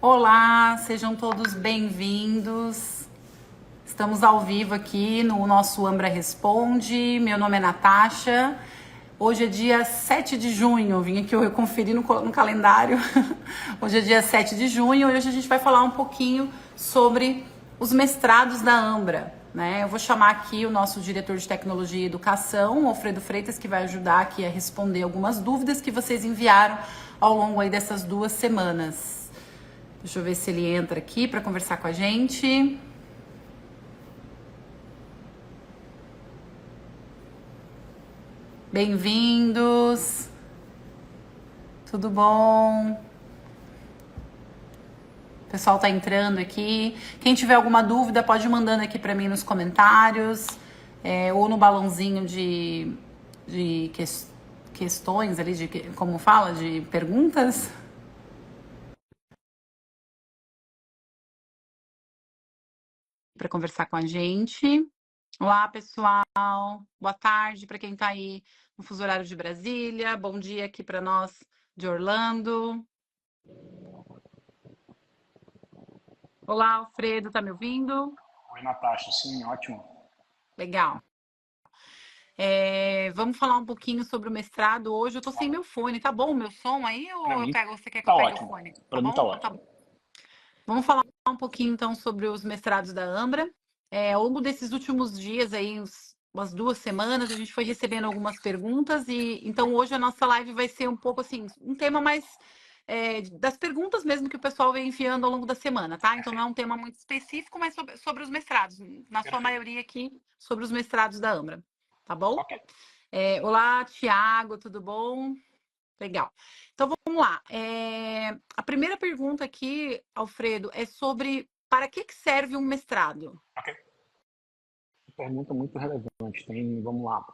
Olá, sejam todos bem-vindos. Estamos ao vivo aqui no nosso Ambra Responde. Meu nome é Natasha. Hoje é dia 7 de junho. Vim aqui eu conferir no calendário. Hoje é dia 7 de junho e hoje a gente vai falar um pouquinho sobre os mestrados da Ambra. Né? Eu vou chamar aqui o nosso diretor de Tecnologia e Educação, Alfredo Freitas, que vai ajudar aqui a responder algumas dúvidas que vocês enviaram ao longo aí dessas 2 semanas. Deixa eu ver se ele entra aqui para conversar com a gente. Bem-vindos. Tudo bom? O pessoal tá entrando aqui. Quem tiver alguma dúvida pode ir mandando aqui para mim nos comentários, ou no balãozinho de questões ali, como fala, de perguntas. Para conversar com a gente. Olá, pessoal. Boa tarde para quem está aí no fuso horário de Brasília. Bom dia aqui para nós de Orlando. Olá, Alfredo, tá me ouvindo? Oi, Natasha. Sim, ótimo. Legal. Vamos falar um pouquinho sobre o mestrado hoje. Eu tô sem meu fone. Tá bom o meu som aí Para ou mim, você quer que eu tá pegue o ótimo. fone? Tá Para mim, tá bom? Então tá ótimo. bom. Vamos falar um pouquinho então sobre os mestrados da Ambra. Ao longo desses últimos dias aí, umas 2 semanas, a gente foi recebendo algumas perguntas e então hoje a nossa live vai ser um pouco assim, um tema mais das perguntas mesmo que o pessoal vem enviando ao longo da semana, tá? Então não é Perfeito, um tema muito específico, mas sobre os mestrados, na sua perfeito. maioria aqui, sobre os mestrados da Ambra, tá bom? Ok, Olá, Tiago, tudo bom? Legal. Então vamos lá. A primeira pergunta aqui, Alfredo, é sobre para que serve um mestrado? ok. Pergunta muito relevante. Vamos lá.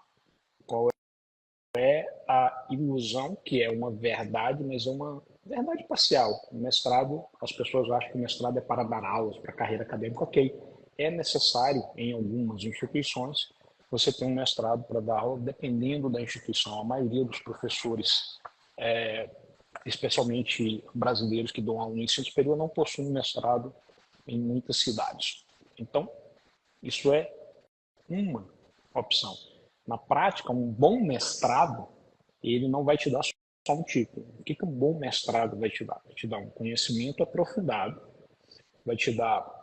A ilusão, que é uma verdade, mas é uma verdade parcial. O mestrado, as pessoas acham que o mestrado é para dar aulas, para carreira acadêmica. Ok, é necessário em algumas instituições você ter um mestrado para dar aula, dependendo da instituição. A maioria dos professores, especialmente brasileiros que dão aula no ensino superior, não possuem mestrado em muitas cidades. Então, isso é uma opção. Na prática, um bom mestrado, ele não vai te dar só um título. O que um bom mestrado vai te dar? Vai te dar um conhecimento aprofundado, vai te dar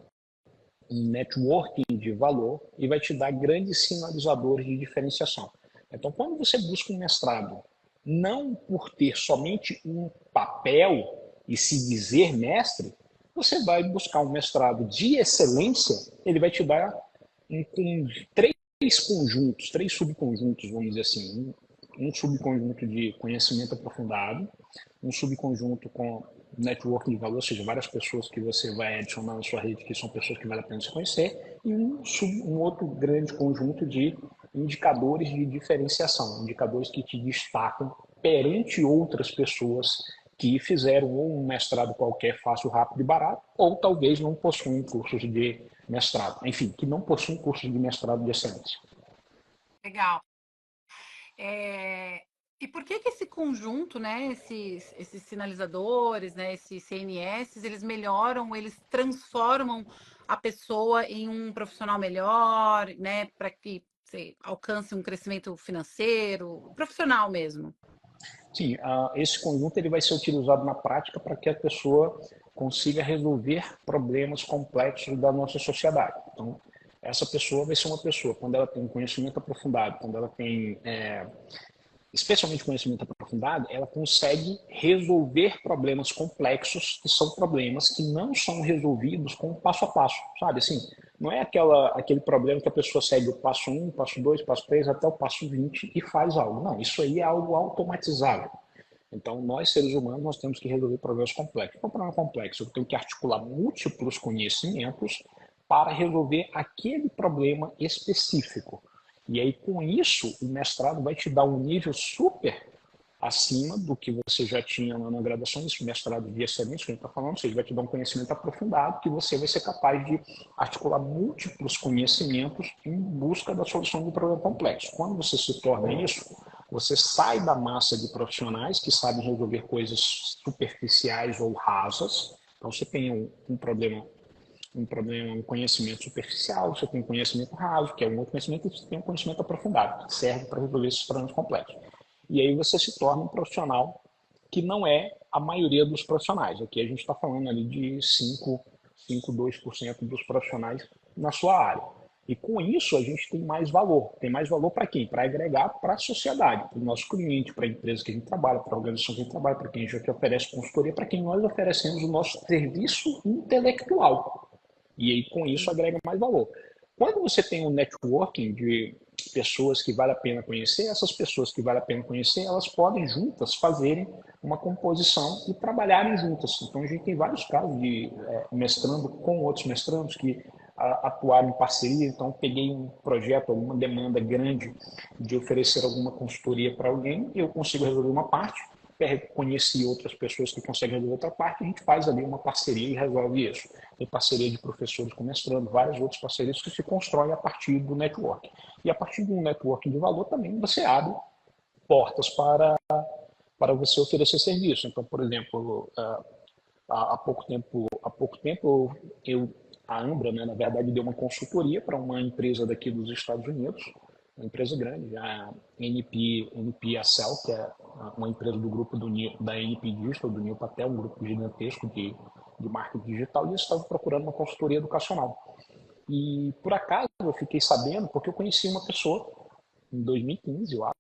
um networking de valor e vai te dar grandes sinalizadores de diferenciação. Então, quando você busca um mestrado, não por ter somente um papel e se dizer mestre, você vai buscar um mestrado de excelência, ele vai te dar três conjuntos, três subconjuntos, vamos dizer assim. Um subconjunto de conhecimento aprofundado, um subconjunto com networking de valor, ou seja, várias pessoas que você vai adicionar na sua rede que são pessoas que vale a pena se conhecer, e um outro grande conjunto de indicadores de diferenciação, indicadores que te destacam perante outras pessoas que fizeram ou um mestrado qualquer fácil, rápido e barato, ou talvez não possuem cursos de mestrado. Enfim, que não possuem cursos de mestrado de excelência. Legal. É, E por que esse conjunto, né, esses sinalizadores, né, esses CNS, eles melhoram, eles transformam a pessoa em um profissional melhor, né, para que você alcance um crescimento financeiro, profissional mesmo? Sim, esse conjunto ele vai ser utilizado na prática para que a pessoa consiga resolver problemas complexos da nossa sociedade. Então, essa pessoa vai ser uma pessoa, quando ela tem conhecimento aprofundado, quando ela tem especialmente conhecimento aprofundado, ela consegue resolver problemas complexos, que são problemas que não são resolvidos com passo a passo, sabe? Assim, não é aquele problema que a pessoa segue o passo um, passo 2, passo 3 até o passo 20 e faz algo. Não, isso aí é algo automatizável. Então, nós, seres humanos, nós temos que resolver problemas complexos. Qual é um problema complexo? Eu tenho que articular múltiplos conhecimentos para resolver aquele problema específico. E aí, com isso, o mestrado vai te dar um nível super acima do que você já tinha na graduação, esse mestrado de excelência que a gente está falando, ou seja, vai te dar um conhecimento aprofundado que você vai ser capaz de articular múltiplos conhecimentos em busca da solução de um problema complexo. Quando você se torna isso, você sai da massa de profissionais que sabem resolver coisas superficiais ou rasas Então, você tem um problema, um conhecimento superficial, você tem um conhecimento raso, que é um outro conhecimento, e você tem um conhecimento aprofundado, que serve para resolver esses problemas complexos. E aí você se torna um profissional que não é a maioria dos profissionais. Aqui a gente está falando ali de 2% dos profissionais na sua área. E com isso a gente tem mais valor. Tem mais valor para quem? Para agregar para a sociedade, para o nosso cliente, para a empresa que a gente trabalha, para a organização que a gente trabalha, para quem a gente oferece consultoria, para quem nós oferecemos o nosso serviço intelectual. E aí, com isso, agrega mais valor. Quando você tem um networking de pessoas que vale a pena conhecer, essas pessoas que vale a pena conhecer, elas podem juntas fazerem uma composição e trabalharem juntas. Então, a gente tem vários casos de mestrando com outros mestrandos que atuaram em parceria. Então, peguei um projeto, alguma demanda grande de oferecer alguma consultoria para alguém, eu consigo resolver uma parte, conheci outras pessoas que conseguem resolver outra parte, a gente faz ali uma parceria e resolve isso. Tem parceria de professores com mestrando, várias outras parcerias que se constroem a partir do network. E a partir do network de valor também você abre portas para você oferecer serviço. Então, por exemplo, há pouco tempo a Ambra, né, na verdade, deu uma consultoria para uma empresa daqui dos Estados Unidos, uma empresa grande, a NP Acel, que é uma empresa do grupo da NP Digital, do Neil Patel, um grupo gigantesco de marketing digital, e eles estavam procurando uma consultoria educacional. E, por acaso, eu fiquei sabendo, porque eu conheci uma pessoa, em 2015, eu acho,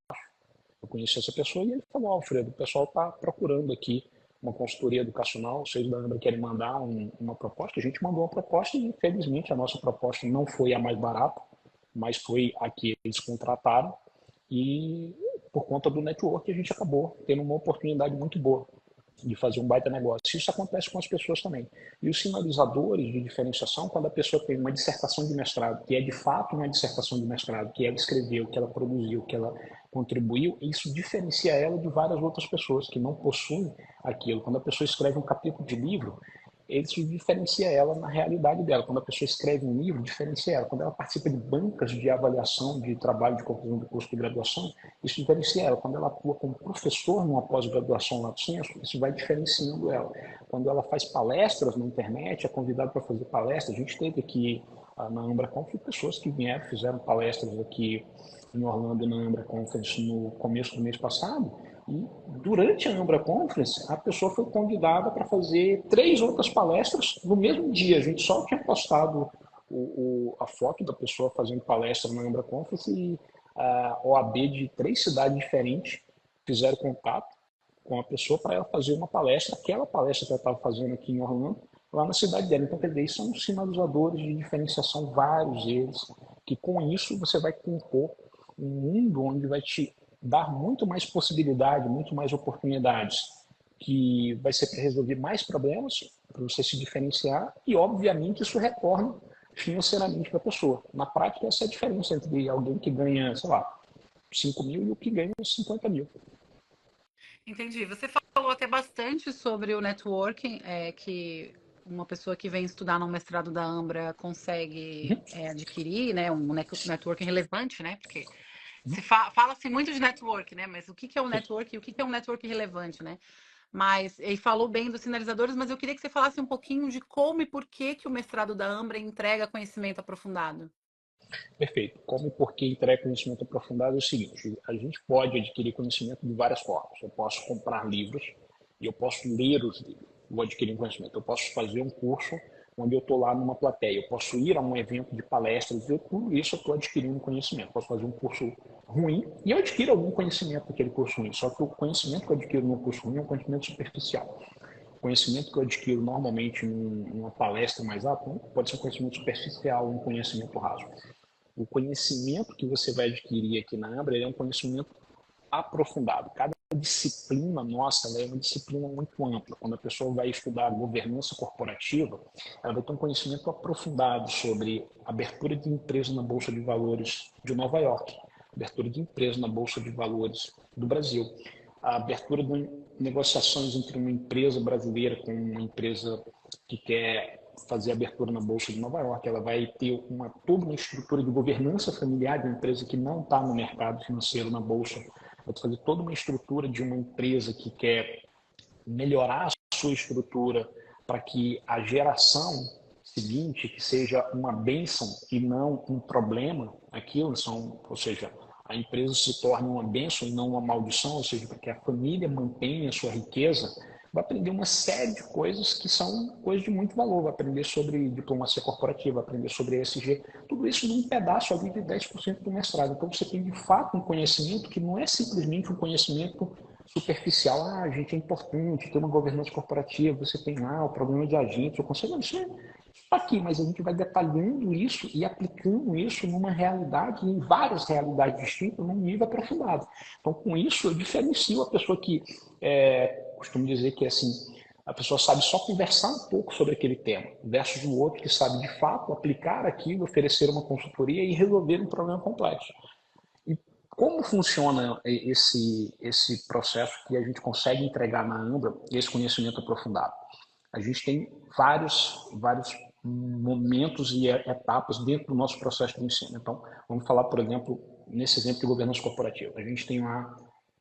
eu conheci essa pessoa e ele falou: Alfredo, o pessoal está procurando aqui uma consultoria educacional, vocês da Ambra querem mandar uma proposta? A gente mandou uma proposta e, infelizmente, a nossa proposta não foi a mais barata, mas foi a que eles contrataram, e por conta do network a gente acabou tendo uma oportunidade muito boa de fazer um baita negócio. Isso acontece com as pessoas também. E os sinalizadores de diferenciação, quando a pessoa tem uma dissertação de mestrado, que é de fato uma dissertação de mestrado, que ela escreveu, que ela produziu, que ela contribuiu, isso diferencia ela de várias outras pessoas que não possuem aquilo. Quando a pessoa escreve um capítulo de livro, isso diferencia ela na realidade dela. Quando a pessoa escreve um livro, diferencia ela. Quando ela participa de bancas de avaliação de trabalho de conclusão do curso de graduação, isso diferencia ela. Quando ela atua como professor numa pós-graduação lato sensu, isso vai diferenciando ela. Quando ela faz palestras na internet, é convidada para fazer palestras. A gente teve aqui na Ambra Conference pessoas que vieram, fizeram palestras aqui em Orlando, na Ambra Conference, no começo do mês passado. E durante a Ambra Conference, a pessoa foi convidada para fazer 3 outras palestras no mesmo dia. A gente só tinha postado a foto da pessoa fazendo palestra na Ambra Conference, e a OAB de 3 cidades diferentes fizeram contato com a pessoa para ela fazer uma palestra, aquela palestra que ela estava fazendo aqui em Orlando, lá na cidade dela. Então, quer dizer, são sinalizadores de diferenciação, vários eles, que com isso você vai compor um mundo onde vai te dar muito mais possibilidade, muito mais oportunidades, que vai ser para resolver mais problemas, para você se diferenciar, e obviamente isso retorna financeiramente para a pessoa. Na prática, essa é a diferença entre alguém que ganha, sei lá, 5 mil e o que ganha 50 mil. Entendi. Você falou até bastante sobre o networking, que uma pessoa que vem estudar no mestrado da Ambra consegue adquirir, né, um networking relevante, né? Porque fala-se muito de network, né? Mas o que é um network e o que é um network relevante, né? Mas ele falou bem dos sinalizadores, mas eu queria que você falasse um pouquinho de como e por que o mestrado da Ambra entrega conhecimento aprofundado. Perfeito. Como e por que entrega conhecimento aprofundado é o seguinte: a gente pode adquirir conhecimento de várias formas. Eu posso comprar livros e eu posso ler os livros, vou adquirir um conhecimento. Eu posso fazer um curso onde eu estou lá numa plateia. Eu posso ir a um evento de palestras e tudo isso eu estou adquirindo conhecimento. Eu posso fazer um curso ruim e eu adquiro algum conhecimento daquele curso ruim. Só que o conhecimento que eu adquiro no curso ruim é um conhecimento superficial. O conhecimento que eu adquiro normalmente numa palestra mais alta pode ser um conhecimento superficial, um conhecimento raso. O conhecimento que você vai adquirir aqui na Ambra é um conhecimento aprofundado. Cada disciplina nossa é uma disciplina muito ampla. Quando a pessoa vai estudar governança corporativa, ela vai ter um conhecimento aprofundado sobre abertura de empresa na Bolsa de Valores de Nova York, abertura de empresa na Bolsa de Valores do Brasil, a abertura de negociações entre uma empresa brasileira com uma empresa que quer fazer abertura na Bolsa de Nova York. Ela vai ter toda uma estrutura de governança familiar de uma empresa que não está no mercado financeiro, na Bolsa. Vai fazer toda uma estrutura de uma empresa que quer melhorar a sua estrutura para que a geração seguinte, que seja uma bênção e não um problema, aquilo ou seja, a empresa se torne uma bênção e não uma maldição, ou seja, para que a família mantenha a sua riqueza, vai aprender uma série de coisas que são coisas de muito valor, vai aprender sobre diplomacia corporativa, vai aprender sobre ESG, tudo isso num pedaço ali de 10% do mestrado. Então você tem de fato um conhecimento que não é simplesmente um conhecimento superficial. Ah, a gente é importante, tem uma governança corporativa, você tem lá o problema de agentes, o conselho, isso é aqui, mas a gente vai detalhando isso e aplicando isso numa realidade, em várias realidades distintas, num nível aprofundado. Então, com isso, eu diferencio a pessoa que, costumo dizer que assim, a pessoa sabe só conversar um pouco sobre aquele tema, versus o outro que sabe, de fato, aplicar aquilo, oferecer uma consultoria e resolver um problema complexo. E como funciona esse processo que a gente consegue entregar na Ambra, esse conhecimento aprofundado? A gente tem vários momentos e etapas dentro do nosso processo de ensino. Então, vamos falar, por exemplo, nesse exemplo de governança corporativa. A gente tem lá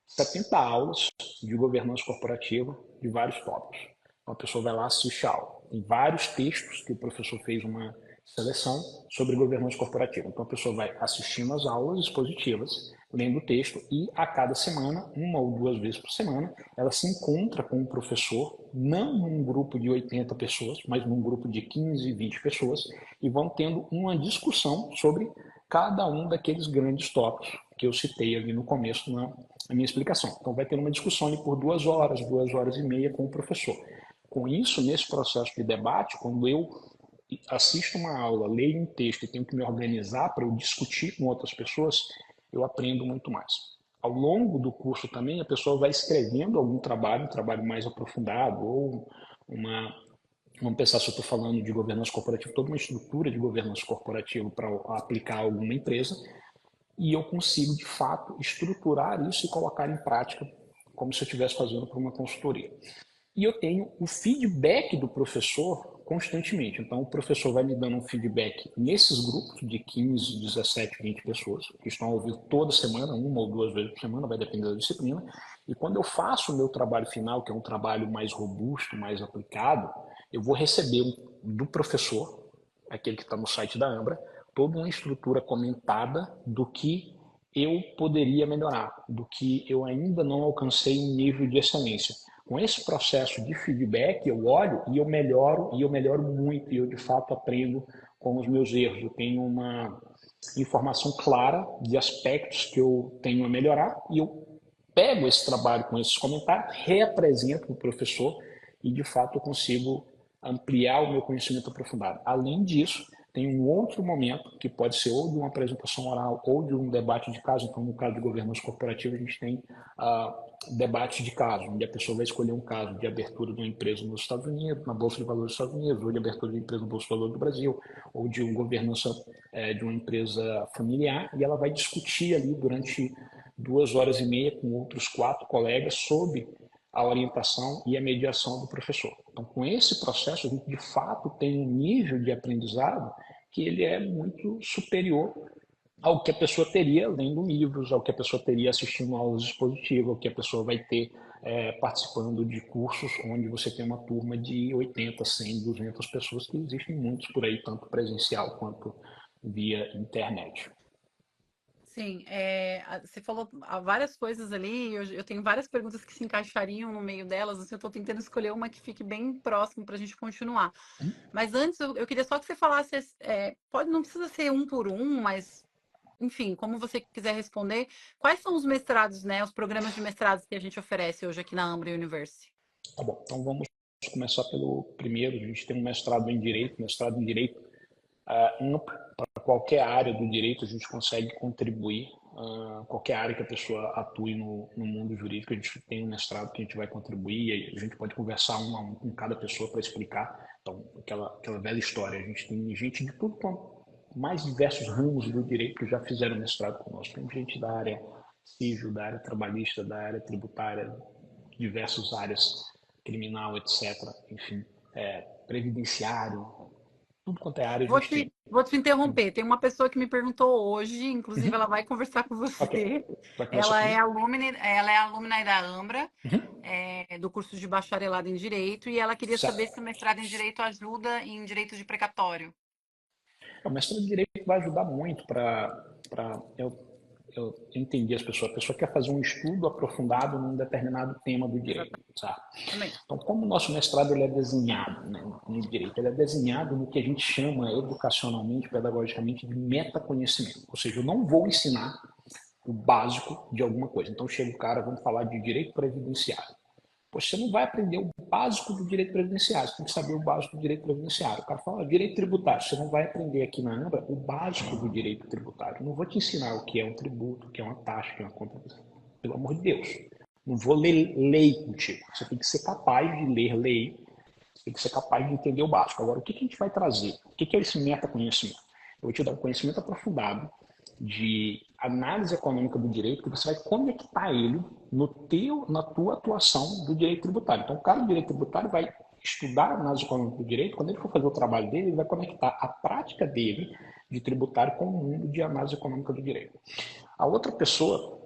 70 aulas de governança corporativa de vários tópicos. Então, a pessoa vai lá assistir a aula. Tem vários textos que o professor fez uma seleção sobre governança corporativa. Então, a pessoa vai assistindo as aulas expositivas, lendo o texto e a cada semana, uma ou duas vezes por semana, ela se encontra com o professor, não num grupo de 80 pessoas, mas num grupo de 15, 20 pessoas, e vão tendo uma discussão sobre cada um daqueles grandes tópicos que eu citei ali no começo na minha explicação. Então, vai ter uma discussão ali por 2 horas e meia com o professor. Com isso, nesse processo de debate, quando eu assisto uma aula, leio um texto e tenho que me organizar para eu discutir com outras pessoas, eu aprendo muito mais. Ao longo do curso também, a pessoa vai escrevendo algum trabalho, um trabalho mais aprofundado, ou vamos pensar se eu estou falando de governança corporativa, toda uma estrutura de governança corporativa para aplicar a alguma empresa, e eu consigo, de fato, estruturar isso e colocar em prática, como se eu estivesse fazendo para uma consultoria. E eu tenho o feedback do professor constantemente. Então, o professor vai me dando um feedback nesses grupos de 15, 17, 20 pessoas, que estão ao vivo toda semana, uma ou duas vezes por semana, vai depender da disciplina. E quando eu faço o meu trabalho final, que é um trabalho mais robusto, mais aplicado, eu vou receber do professor, aquele que está no site da Ambra, toda uma estrutura comentada do que eu poderia melhorar, do que eu ainda não alcancei um nível de excelência. Com esse processo de feedback, eu olho e eu melhoro muito, e eu de fato aprendo com os meus erros. Eu tenho uma informação clara de aspectos que eu tenho a melhorar e eu pego esse trabalho com esses comentários, reapresento para o professor e de fato eu consigo ampliar o meu conhecimento aprofundado. Além disso, tem um outro momento que pode ser ou de uma apresentação oral ou de um debate de caso. Então, no caso de governança corporativa, a gente tem debate de caso, onde a pessoa vai escolher um caso de abertura de uma empresa nos Estados Unidos, na Bolsa de Valores dos Estados Unidos, ou de abertura de uma empresa na Bolsa de Valores do Brasil, ou de uma governança de uma empresa familiar, e ela vai discutir ali durante 2 horas e meia com outros 4 colegas sobre a orientação e a mediação do professor. Então, com esse processo, a gente de fato tem um nível de aprendizado que ele é muito superior ao que a pessoa teria lendo livros, ao que a pessoa teria assistindo aulas expositivas, ao que a pessoa vai ter participando de cursos onde você tem uma turma de 80, 100, 200 pessoas, que existem muitos por aí, tanto presencial quanto via internet. Sim, você falou várias coisas ali, eu tenho várias perguntas que se encaixariam no meio delas, assim, eu estou tentando escolher uma que fique bem próximo para a gente continuar. Mas antes, eu queria só que você falasse, não precisa ser um por um, mas, enfim, como você quiser responder, quais são os mestrados, né, os programas de mestrados que a gente oferece hoje aqui na Ambra University? Tá bom, então vamos começar pelo primeiro. A gente tem um mestrado em Direito. Mestrado em Direito, para qualquer área do direito, a gente consegue contribuir. Qualquer área que a pessoa atue no mundo jurídico, a gente tem um mestrado que a gente vai contribuir, e a gente pode conversar um a um com cada pessoa para explicar. Então, aquela velha história, a gente tem gente de tudo quanto mais diversos ramos do direito que já fizeram mestrado conosco. Tem gente da área civil, da área trabalhista, da área tributária, diversas áreas, criminal, etc. Enfim, previdenciário, tudo quanto é área a Vou gente tem. te interromper. Tem uma pessoa que me perguntou hoje, inclusive ela Uhum. vai conversar com Ok. você. Vai conversar comigo? Ela é alumni da Ambra, Uhum. do curso de bacharelado em Direito, e ela queria saber se Certo. o mestrado em Direito ajuda em direito de precatório. O mestrado em Direito vai ajudar muito eu entender as pessoas. A pessoa quer fazer um estudo aprofundado num determinado tema do direito, sabe? Exatamente. Então, como o nosso mestrado ele é desenhado, né, no direito, ele é desenhado no que a gente chama educacionalmente, pedagogicamente, de metaconhecimento. Ou seja, eu não vou ensinar o básico de alguma coisa. Então, chega o cara, vamos falar de direito previdenciário. Poxa, você não vai aprender o básico do direito previdenciário, você tem que saber o básico do direito previdenciário. O cara fala, direito tributário, você não vai aprender aqui na AMBRA o básico do direito tributário. Eu não vou te ensinar o que é um tributo, o que é uma taxa, o que é uma contribuição. Pelo amor de Deus. Não vou ler lei contigo. Você tem que ser capaz de ler lei, você tem que ser capaz de entender o básico. Agora, o que a gente vai trazer? O que é esse metaconhecimento? Eu vou te dar um conhecimento aprofundado de análise econômica do direito, que você vai conectar ele na tua atuação do direito tributário. Então, o cara do direito tributário vai estudar a análise econômica do direito, quando ele for fazer o trabalho dele, ele vai conectar a prática dele de tributário com o mundo de análise econômica do direito. A outra pessoa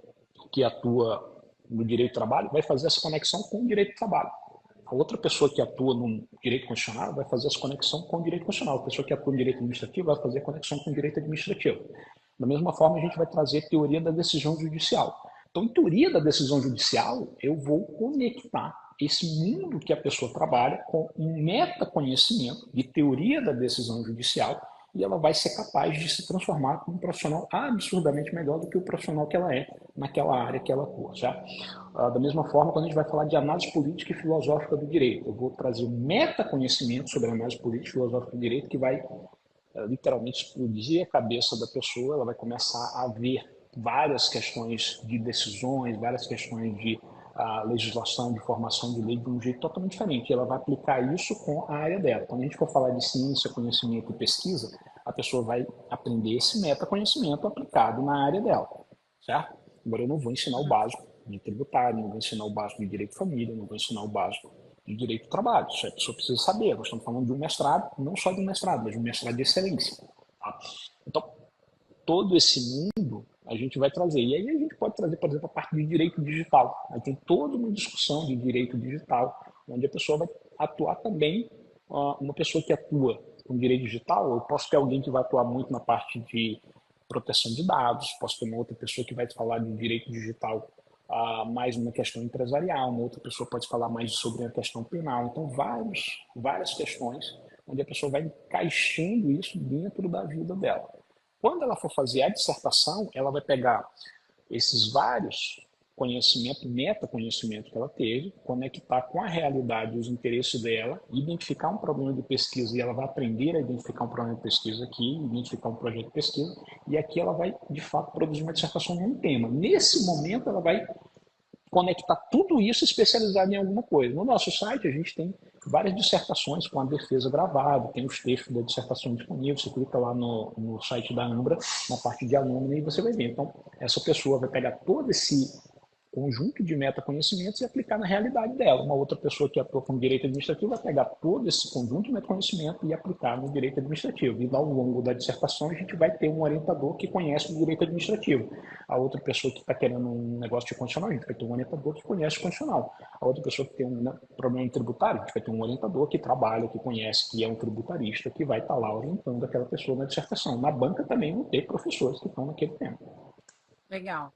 que atua no direito do trabalho vai fazer essa conexão com o direito do trabalho. A outra pessoa que atua no direito constitucional vai fazer essa conexão com o direito constitucional. A pessoa que atua no direito administrativo vai fazer a conexão com o direito administrativo. Da mesma forma, a gente vai trazer teoria da decisão judicial. Então, em teoria da decisão judicial, eu vou conectar esse mundo que a pessoa trabalha com um metaconhecimento de teoria da decisão judicial e ela vai ser capaz de se transformar como um profissional absurdamente melhor do que o profissional que ela é naquela área que ela atua. Certo? Da mesma forma, quando a gente vai falar de análise política e filosófica do direito, eu vou trazer um metaconhecimento sobre a análise política e filosófica do direito que vai literalmente explodir a cabeça da pessoa, ela vai começar a ver várias questões de decisões, várias questões de legislação, de formação de lei de um jeito totalmente diferente. Ela vai aplicar isso com a área dela. Quando a gente for falar de ciência, conhecimento e pesquisa, a pessoa vai aprender esse metaconhecimento aplicado na área dela, certo? Agora eu não vou ensinar o básico de tributário, não vou ensinar o básico de direito de família, não vou ensinar o básico de direito do trabalho. Isso a pessoa precisa saber. Nós estamos falando de um mestrado, não só de um mestrado, mas de um mestrado de excelência. Tá? Então, todo esse mundo a gente vai trazer. E aí a gente pode trazer, por exemplo, a parte de direito digital. Aí tem toda uma discussão de direito digital, onde a pessoa vai atuar também, uma pessoa que atua com direito digital, eu posso ter alguém que vai atuar muito na parte de proteção de dados, posso ter uma outra pessoa que vai falar de direito digital mais uma questão empresarial, uma outra pessoa pode falar mais sobre a questão penal. Então, várias questões onde a pessoa vai encaixando isso dentro da vida dela. Quando ela for fazer a dissertação, ela vai pegar esses vários conhecimentos, metaconhecimento que ela teve, conectar com a realidade os interesses dela, identificar um problema de pesquisa e ela vai aprender a identificar um problema de pesquisa aqui, identificar um projeto de pesquisa, e aqui ela vai, de fato, produzir uma dissertação num tema. Nesse momento, ela vai conectar tudo isso especializado em alguma coisa. No nosso site, a gente tem várias dissertações com a defesa gravada, tem os textos da dissertação disponíveis, você clica lá no site da Ambra, na parte de aluno, e você vai ver. Então, essa pessoa vai pegar todo esse conjunto de metaconhecimentos e aplicar na realidade dela. Uma outra pessoa que atua com direito administrativo vai pegar todo esse conjunto de metaconhecimento e aplicar no direito administrativo. E ao longo da dissertação a gente vai ter um orientador que conhece o direito administrativo. A outra pessoa que está querendo um negócio de condicional, a gente vai ter um orientador que conhece o condicional. A outra pessoa que tem um problema tributário, a gente vai ter um orientador que trabalha, que conhece, que é um tributarista, que vai estar lá orientando aquela pessoa na dissertação. Na banca também vão ter professores que estão naquele tema. Legal.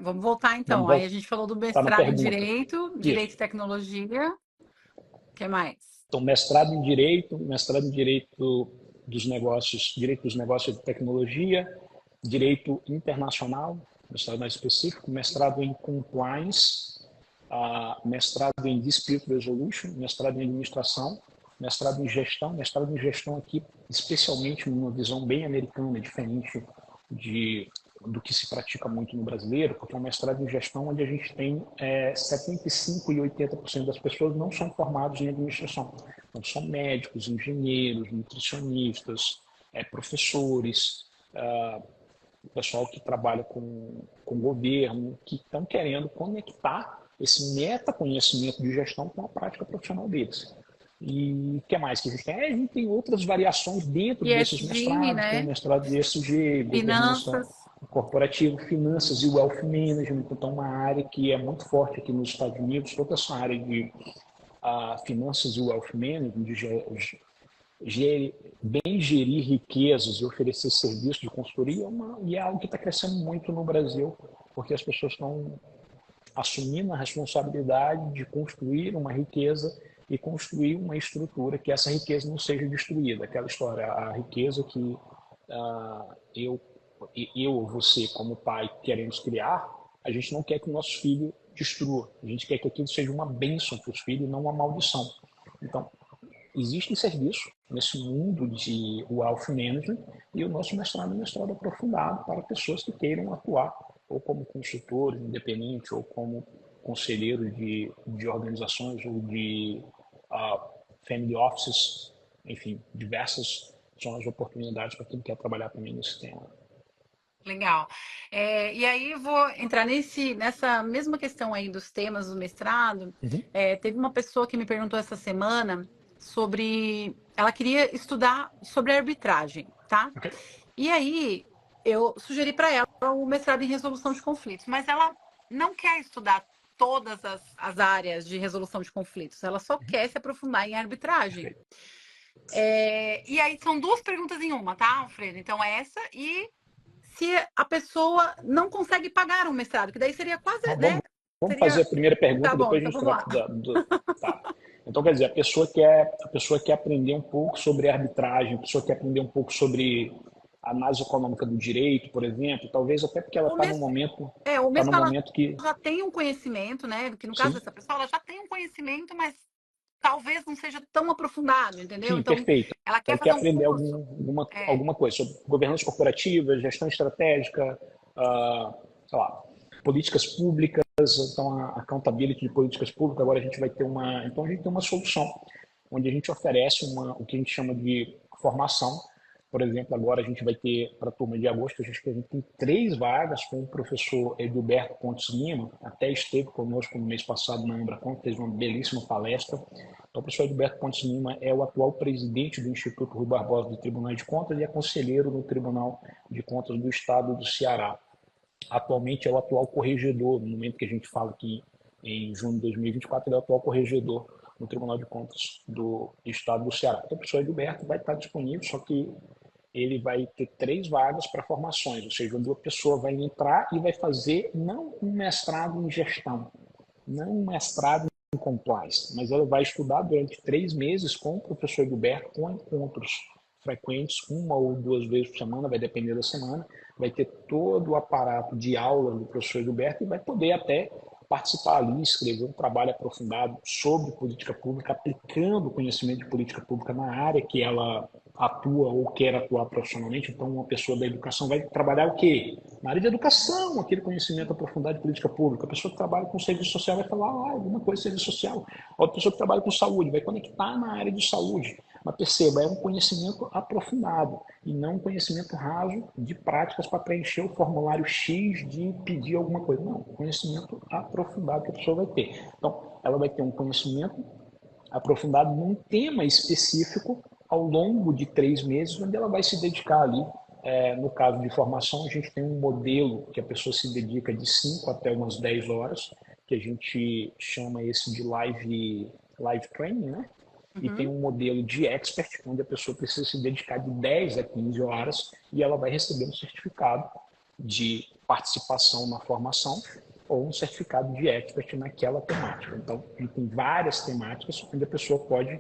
Vamos voltar Vamos então. Aí a voltar gente falou do na mestrado em pergunta. Direito, Direito e Isso. Tecnologia. O que mais? Então, mestrado em Direito dos Negócios, Direito dos Negócios e Tecnologia, Direito Internacional, mestrado mais específico, mestrado em Compliance, mestrado em Dispute Resolution, mestrado em Administração, mestrado em Gestão aqui, especialmente numa visão bem americana, diferente do que se pratica muito no brasileiro, porque é um mestrado em gestão onde a gente tem 75% e 80% das pessoas não são formados em administração. Então, são médicos, engenheiros, nutricionistas, professores, o pessoal que trabalha com o governo, que estão querendo conectar esse metaconhecimento de gestão com a prática profissional deles. E o que mais que existem? A gente tem outras variações dentro desses ESG, mestrados, tem o né? mestrado de ESG, governança Finanças. corporativa, finanças e wealth management, então uma área que é muito forte aqui nos Estados Unidos, toda essa área de finanças e wealth management, bem gerir riquezas e oferecer serviço de consultoria, e é algo que está crescendo muito no Brasil, porque as pessoas estão assumindo a responsabilidade de construir uma riqueza e construir uma estrutura que essa riqueza não seja destruída. Aquela história, a riqueza que uh, eu, eu ou você, como pai, queremos criar, a gente não quer que o nosso filho destrua. A gente quer que aquilo seja uma bênção para os filhos e não uma maldição. Então, existem serviços nesse mundo de wealth management e o nosso mestrado é um mestrado aprofundado para pessoas que queiram atuar ou como consultores independentes ou como conselheiros de organizações ou de family offices, enfim, diversas são as oportunidades para quem quer trabalhar também nesse tema. Legal. E aí eu vou entrar nessa mesma questão aí dos temas do mestrado. Uhum. Teve uma pessoa que me perguntou essa semana sobre... Ela queria estudar sobre arbitragem, tá? Okay. E aí eu sugeri para ela o mestrado em resolução de conflitos, mas ela não quer estudar todas as áreas de resolução de conflitos, ela só quer se aprofundar em arbitragem. E aí são duas perguntas em uma, tá, Alfredo? Então essa e se a pessoa não consegue pagar um mestrado, que daí seria quase, Então, né? vamos Seria... fazer a primeira pergunta, Tá bom, depois a então gente vamos lá. trata Tá. Então, quer dizer, a pessoa quer aprender um pouco sobre arbitragem, a pessoa quer aprender um pouco sobre análise econômica do direito, por exemplo, talvez até porque ela Ou está num mesmo, momento, ou tá mesmo num que ela momento que, já tem um conhecimento, né? Que no caso sim, dessa pessoa, ela já tem um conhecimento, mas talvez não seja tão aprofundado, entendeu? sim, Então, perfeito. ela quer Ela quer fazer um aprender curso. alguma coisa sobre governança corporativa, gestão estratégica, sei lá, políticas públicas, então a accountability de políticas públicas, agora a gente vai ter então a gente tem uma solução onde a gente oferece o que a gente chama de formação. Por exemplo, agora a gente vai ter, para a turma de agosto, a gente tem 3 vagas com o professor Edilberto Pontes Lima, até esteve conosco no mês passado na Embracon, fez uma belíssima palestra. Então, o professor Edilberto Pontes Lima é o atual presidente do Instituto Rui Barbosa do Tribunal de Contas e é conselheiro no Tribunal de Contas do Estado do Ceará. Atualmente é o atual corregedor, no momento que a gente fala que em junho de 2024 ele é o atual corregedor no Tribunal de Contas do Estado do Ceará. Então, o professor Edilberto vai estar disponível, só que ele vai ter 3 vagas para formações, ou seja, uma pessoa vai entrar e vai fazer não um mestrado em gestão, não um mestrado em compliance, mas ela vai estudar durante 3 meses com o professor Edilberto, com encontros frequentes, 1 ou 2 vezes por semana, vai depender da semana, vai ter todo o aparato de aula do professor Edilberto e vai poder até participar ali, escrever um trabalho aprofundado sobre política pública, aplicando o conhecimento de política pública na área que ela atua ou quer atuar profissionalmente. Então, uma pessoa da educação vai trabalhar o quê? Na área de educação, aquele conhecimento aprofundado de política pública. A pessoa que trabalha com serviço social vai falar alguma coisa de serviço social. Outra pessoa que trabalha com saúde vai conectar na área de saúde. Mas perceba, é um conhecimento aprofundado e não um conhecimento raso de práticas para preencher o formulário X de pedir alguma coisa. Não, conhecimento aprofundado que a pessoa vai ter. Então, ela vai ter um conhecimento aprofundado num tema específico ao longo de 3 meses, onde ela vai se dedicar ali. No caso de formação, a gente tem um modelo que a pessoa se dedica de 5 até umas 10 horas, que a gente chama esse de live training, né? E tem um modelo de expert, onde a pessoa precisa se dedicar de 10 a 15 horas e ela vai receber um certificado de participação na formação ou um certificado de expert naquela temática. Então, ele tem várias temáticas onde a pessoa pode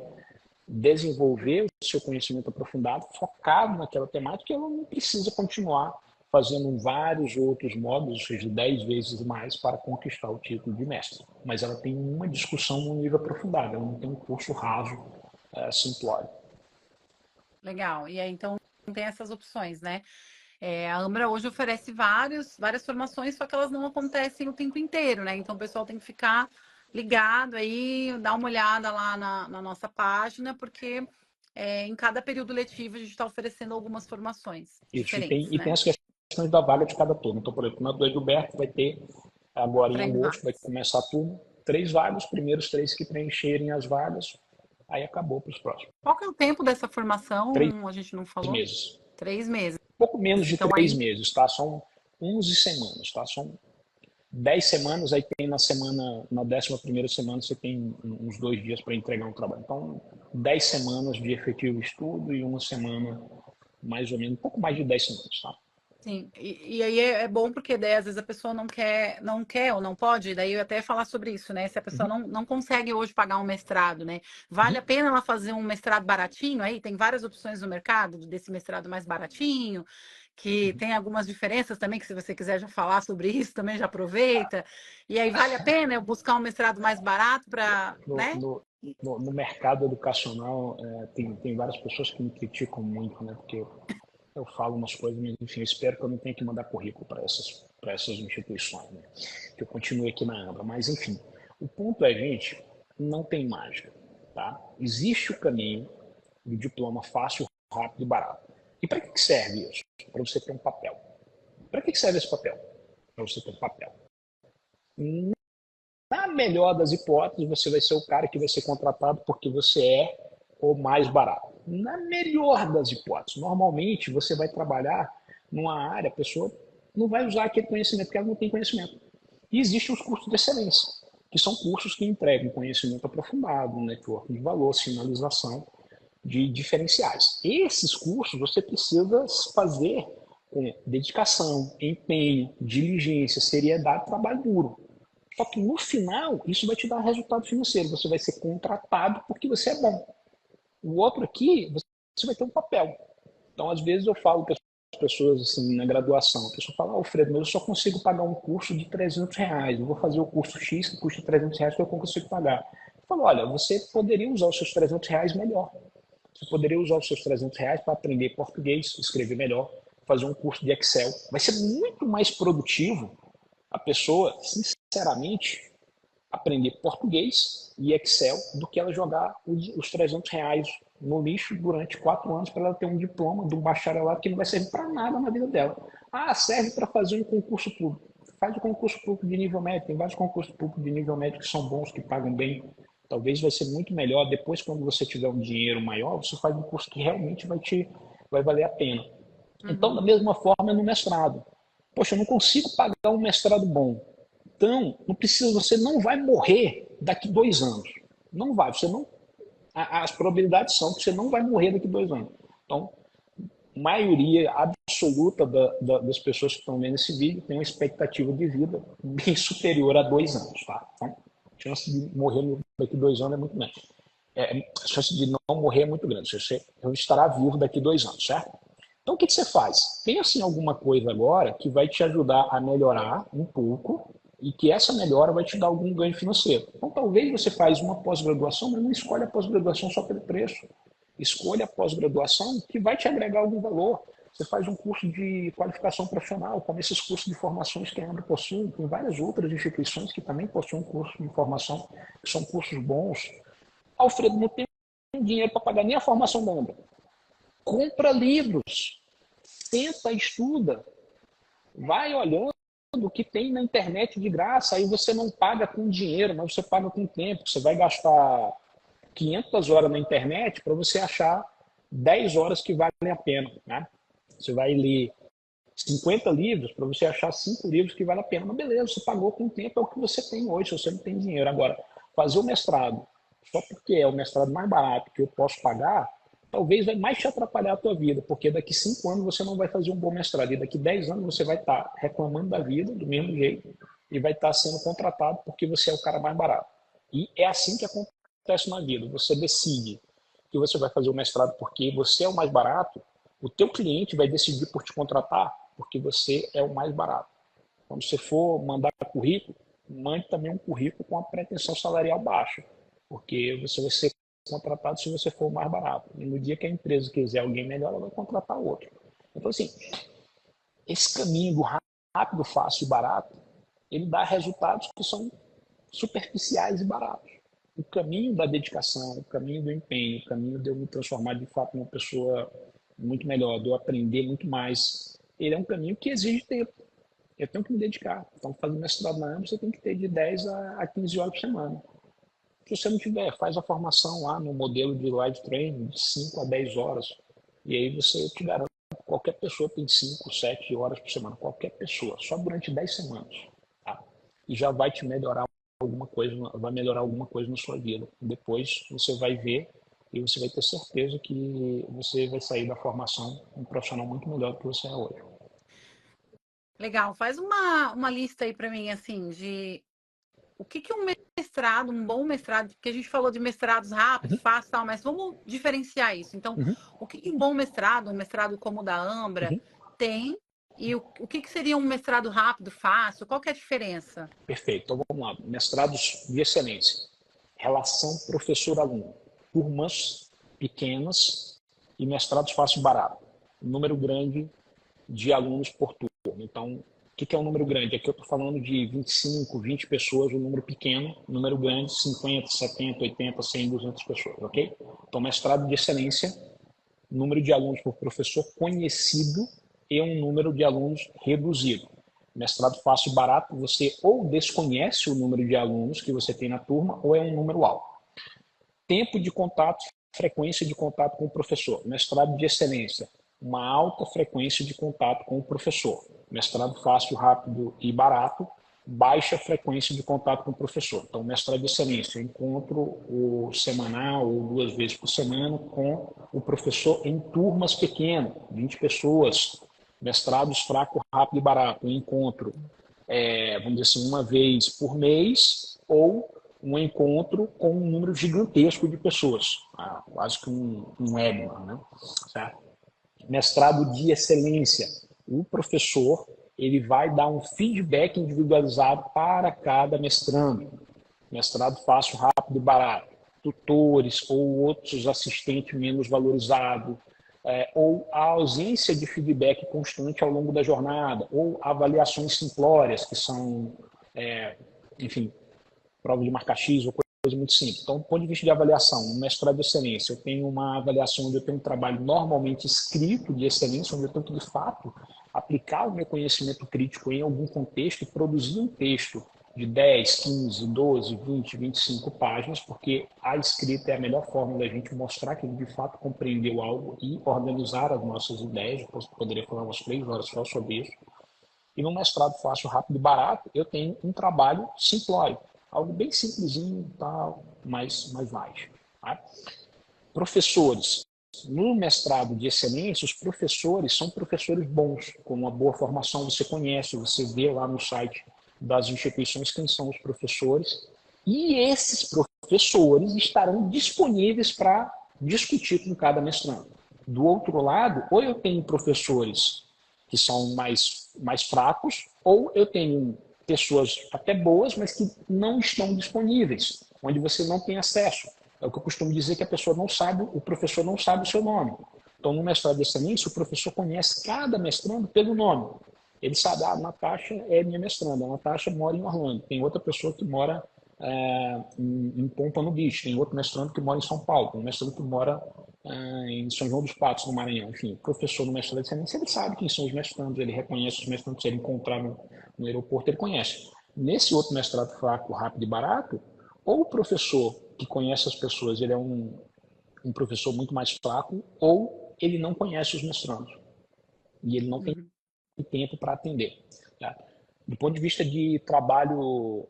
desenvolver o seu conhecimento aprofundado, focado naquela temática, e ela não precisa continuar fazendo vários outros módulos, ou seja, 10 vezes mais para conquistar o título de mestre. Mas ela tem uma discussão num nível aprofundado, ela não tem um curso raso, simplório. Legal. E aí, então, tem essas opções, né? A Ambra hoje oferece várias formações, só que elas não acontecem o tempo inteiro, né? Então, o pessoal tem que ficar ligado aí, dar uma olhada lá na nossa página, porque em cada período letivo a gente está oferecendo algumas formações Isso, diferentes, e tem né? as questões da vaga de cada turno. Então, por exemplo, na do Gilberto vai ter, agora em 3 agosto, vai vagas. começar a turma, 3 vagas, primeiros 3 que preencherem as vagas aí acabou para os próximos. Qual que é o tempo dessa 3 formação? A gente não falou? meses. 3 meses. Pouco menos de Então 3 meses, tá? São 11 semanas, tá? São 10 semanas, aí tem na 11ª semana, você tem uns 2 dias para entregar um trabalho. Então, 10 semanas de efetivo estudo e uma semana, mais ou menos, um pouco mais de 10 semanas, tá? sim, e aí é bom porque daí às vezes a pessoa não quer ou não pode, daí eu até ia falar sobre isso, né? Se a pessoa Uhum, não consegue hoje pagar um mestrado, né? Vale uhum, a pena ela fazer um mestrado baratinho aí? Tem várias opções no mercado desse mestrado mais baratinho, que uhum. tem algumas diferenças também, que se você quiser já falar sobre isso, também já aproveita. E aí vale a pena eu buscar um mestrado mais barato para, No, né? no, no mercado educacional, tem várias pessoas que me criticam muito, né? Porque eu falo umas coisas, mas enfim, eu espero que eu não tenha que mandar currículo para essas instituições, né? Que eu continue aqui na AMBA. Mas enfim, o ponto é, gente, não tem mágica, tá? Existe o caminho do diploma fácil, rápido e barato. E para que serve isso? Para você ter um papel. Para que serve esse papel? Para você ter um papel. Na melhor das hipóteses, você vai ser o cara que vai ser contratado porque você é o mais barato. Na melhor das hipóteses, normalmente você vai trabalhar numa área, a pessoa não vai usar aquele conhecimento porque ela não tem conhecimento. E existem os cursos de excelência, que são cursos que entregam conhecimento aprofundado, networking de valor, sinalização de diferenciais. Esses cursos você precisa fazer com dedicação, empenho, diligência, seriedade, trabalho duro. Só que no final, isso vai te dar resultado financeiro. Você vai ser contratado porque você é bom. O outro aqui, você vai ter um papel. Então, às vezes, eu falo para as pessoas assim, na graduação, a pessoa fala, Alfredo, mas eu só consigo pagar um curso de R$ 300. Eu vou fazer o curso X, que custa R$ 300, que eu consigo pagar. Eu falo, olha, você poderia usar os seus R$ 300 melhor. Você poderia usar os seus R$ 300 para aprender português, escrever melhor, fazer um curso de Excel. Vai ser muito mais produtivo a pessoa, sinceramente, aprender português e Excel do que ela jogar os R$ 300 no lixo durante 4 anos para ela ter um diploma de um bacharelado que não vai servir para nada na vida dela. Ah, serve para fazer um concurso público. Faz o concurso público de nível médio. Tem vários concursos públicos de nível médio que são bons, que pagam bem. Talvez vai ser muito melhor. Depois, quando você tiver um dinheiro maior, você faz um curso que realmente vai valer a pena. Então, da Uhum. mesma forma, no mestrado. Poxa, eu não consigo pagar um mestrado bom. Então, não precisa, você não vai morrer daqui 2 anos. Não vai, você não. As probabilidades são que você não vai morrer daqui 2 anos. Então, a maioria absoluta das pessoas que estão vendo esse vídeo tem uma expectativa de vida bem superior a 2 anos, tá? Então, a chance de morrer daqui 2 anos é muito grande. A chance de não morrer é muito grande. Você estará vivo daqui 2 anos, certo? Então, o que você faz? Pensa em alguma coisa agora que vai te ajudar a melhorar um pouco e que essa melhora vai te dar algum ganho financeiro. Então, talvez você faz uma pós-graduação, mas não escolha a pós-graduação só pelo preço. Escolha a pós-graduação que vai te agregar algum valor. Você faz um curso de qualificação profissional, como esses cursos de formações que a Ambra possui. Tem várias outras instituições que também possuem cursos de formação, que são cursos bons. Alfredo, não tem dinheiro para pagar nem a formação da Ambra. Compra livros, senta, estuda, vai olhando o que tem na internet de graça, aí você não paga com dinheiro, mas você paga com tempo. Você vai gastar 500 horas na internet para você achar 10 horas que valem a pena. Né? Você vai ler 50 livros para você achar 5 livros que valem a pena. Mas beleza, você pagou com tempo, é o que você tem hoje, se você não tem dinheiro. Agora, fazer o mestrado só porque é o mestrado mais barato que eu posso pagar, talvez vai mais te atrapalhar a tua vida, porque daqui 5 anos você não vai fazer um bom mestrado, e daqui 10 anos você vai estar reclamando da vida do mesmo jeito, e vai estar sendo contratado porque você é o cara mais barato. E é assim que acontece na vida. Você decide que você vai fazer o mestrado porque você é o mais barato, o teu cliente vai decidir por te contratar porque você é o mais barato. Quando você for mandar currículo, mande também um currículo com a pretensão salarial baixa, porque você vai ser contratado se você for o mais barato. E no dia que a empresa quiser alguém melhor, ela vai contratar outro. Então, assim, esse caminho do rápido, fácil e barato, ele dá resultados que são superficiais e baratos. O caminho da dedicação, o caminho do empenho, o caminho de eu me transformar de fato numa pessoa muito melhor, de eu aprender muito mais, ele é um caminho que exige tempo. Eu tenho que me dedicar. Então, fazer mestrado na AMB, você tem que ter de 10 a 15 horas por semana. Se você não tiver, faz a formação lá no modelo de live training de 5 a 10 horas. E aí você te garanto, qualquer pessoa tem 5, 7 horas por semana. Qualquer pessoa, só durante 10 semanas. Tá? E já vai te melhorar alguma coisa, vai melhorar alguma coisa na sua vida. Depois você vai ver e você vai ter certeza que você vai sair da formação um profissional muito melhor do que você é hoje. Legal. Faz uma lista aí para mim, assim, de o que um mestrado, um bom mestrado, porque a gente falou de mestrados rápidos, fácil e tal, mas vamos diferenciar isso. Então, Uhum, o que um bom mestrado, um mestrado como o da Ambra, uhum. tem e o que seria um mestrado rápido, fácil? Qual que é a diferença? Perfeito. Então vamos lá. Mestrados de excelência. Relação professor-aluno. Turmas pequenas e mestrados fácil e barato. Número grande de alunos por turma. Então, o que é um número grande? Aqui eu estou falando de 25, 20 pessoas, um número pequeno, número grande, 50, 70, 80, 100, 200 pessoas, ok? Então, mestrado de excelência, número de alunos por professor conhecido e um número de alunos reduzido. Mestrado fácil e barato, você ou desconhece o número de alunos que você tem na turma ou é um número alto. Tempo de contato, frequência de contato com o professor. Mestrado de excelência, uma alta frequência de contato com o professor. Mestrado fácil, rápido e barato, baixa frequência de contato com o professor. Então, mestrado de excelência, eu encontro o semanal ou 2 vezes por semana com o professor em turmas pequenas, 20 pessoas. Mestrados fraco, rápido e barato, eu encontro, vamos dizer assim, 1 vez por mês ou um encontro com um número gigantesco de pessoas, quase que um webinar, né? Certo? Mestrado de excelência, o professor ele vai dar um feedback individualizado para cada mestrando. Mestrado fácil, rápido e barato. Tutores ou outros assistentes menos valorizados, ou a ausência de feedback constante ao longo da jornada, ou avaliações simplórias, que são, enfim, prova de marca X ou coisa muito simples. Então, do ponto de vista de avaliação, um mestrado de excelência, eu tenho uma avaliação onde eu tenho um trabalho normalmente escrito de excelência, onde eu tenho que, de fato, aplicar o meu conhecimento crítico em algum contexto e produzir um texto de 10, 15, 12, 20, 25 páginas, porque a escrita é a melhor forma da gente mostrar que ele, de fato, compreendeu algo e organizar as nossas ideias. Eu poderia falar umas 3 horas só sobre isso. E no mestrado fácil, rápido e barato, eu tenho um trabalho simplório. Algo bem simplesinho, tal, mas mais. Tá? Professores. No mestrado de excelência, os professores são professores bons, com uma boa formação, você conhece, você vê lá no site das instituições quem são os professores. E esses professores estarão disponíveis para discutir com cada mestrando. Do outro lado, ou eu tenho professores que são mais fracos, ou eu tenho pessoas até boas, mas que não estão disponíveis, onde você não tem acesso. É o que eu costumo dizer, que a pessoa não sabe, o professor não sabe o seu nome. Então, no mestrado de excelência, o professor conhece cada mestrando pelo nome. Ele sabe, a Natasha é minha mestranda, a Natasha mora em Orlando, tem outra pessoa que mora em Pompano Beach, tem outro mestrando que mora em São Paulo, tem um mestrando que mora em São João dos Patos, no Maranhão. Enfim, o professor no mestrado de excelência, ele sabe quem são os mestrandos, ele reconhece os mestrandos, se ele encontrar no aeroporto, ele conhece. Nesse outro mestrado fraco, rápido e barato, ou o professor que conhece as pessoas, ele é um professor muito mais fraco, ou ele não conhece os mestrandos. E ele não tem tempo para atender. Tá? Do ponto de vista de trabalho,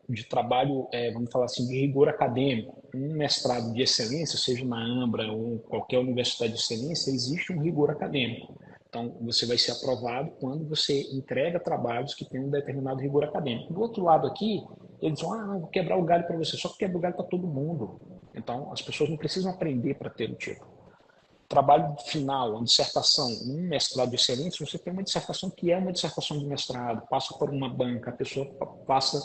vamos falar assim, de rigor acadêmico, um mestrado de excelência, seja na Ambra ou qualquer universidade de excelência, existe um rigor acadêmico. Então, você vai ser aprovado quando você entrega trabalhos que têm um determinado rigor acadêmico. Do outro lado aqui, eles vão, não, vou quebrar o galho para você, só que quebra o galho para todo mundo. Então, as pessoas não precisam aprender para ter o título. Trabalho final, uma dissertação, um mestrado de excelência, você tem uma dissertação que é uma dissertação de mestrado, passa por uma banca, a pessoa passa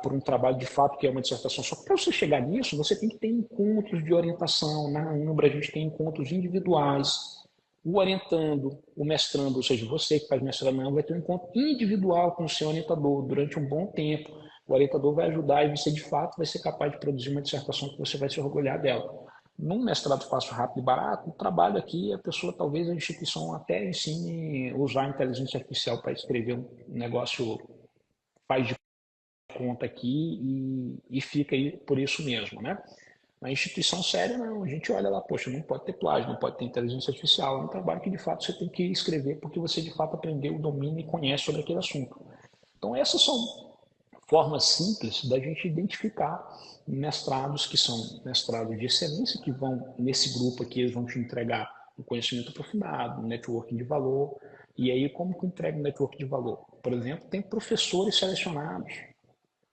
por um trabalho de fato que é uma dissertação. Só que para você chegar nisso, você tem que ter encontros de orientação. Na Umbra, a gente tem encontros individuais, o orientando, o mestrando, ou seja, você que faz mestrado não, vai ter um encontro individual com o seu orientador durante um bom tempo. O orientador vai ajudar e você, de fato, vai ser capaz de produzir uma dissertação que você vai se orgulhar dela. Num mestrado fácil, rápido e barato, o trabalho aqui, a pessoa, talvez a instituição até ensine a usar a inteligência artificial para escrever um negócio, faz de conta aqui e fica aí por isso mesmo, né? Na instituição séria, não. A gente olha lá, poxa, não pode ter plágio, não pode ter inteligência artificial. É um trabalho que, de fato, você tem que escrever porque você, de fato, aprendeu, domina e conhece sobre aquele assunto. Então, essas são formas simples da gente identificar mestrados que são mestrados de excelência, que vão, nesse grupo aqui, eles vão te entregar o conhecimento aprofundado, o networking de valor. E aí, como que entrega o networking de valor? Por exemplo, tem professores selecionados,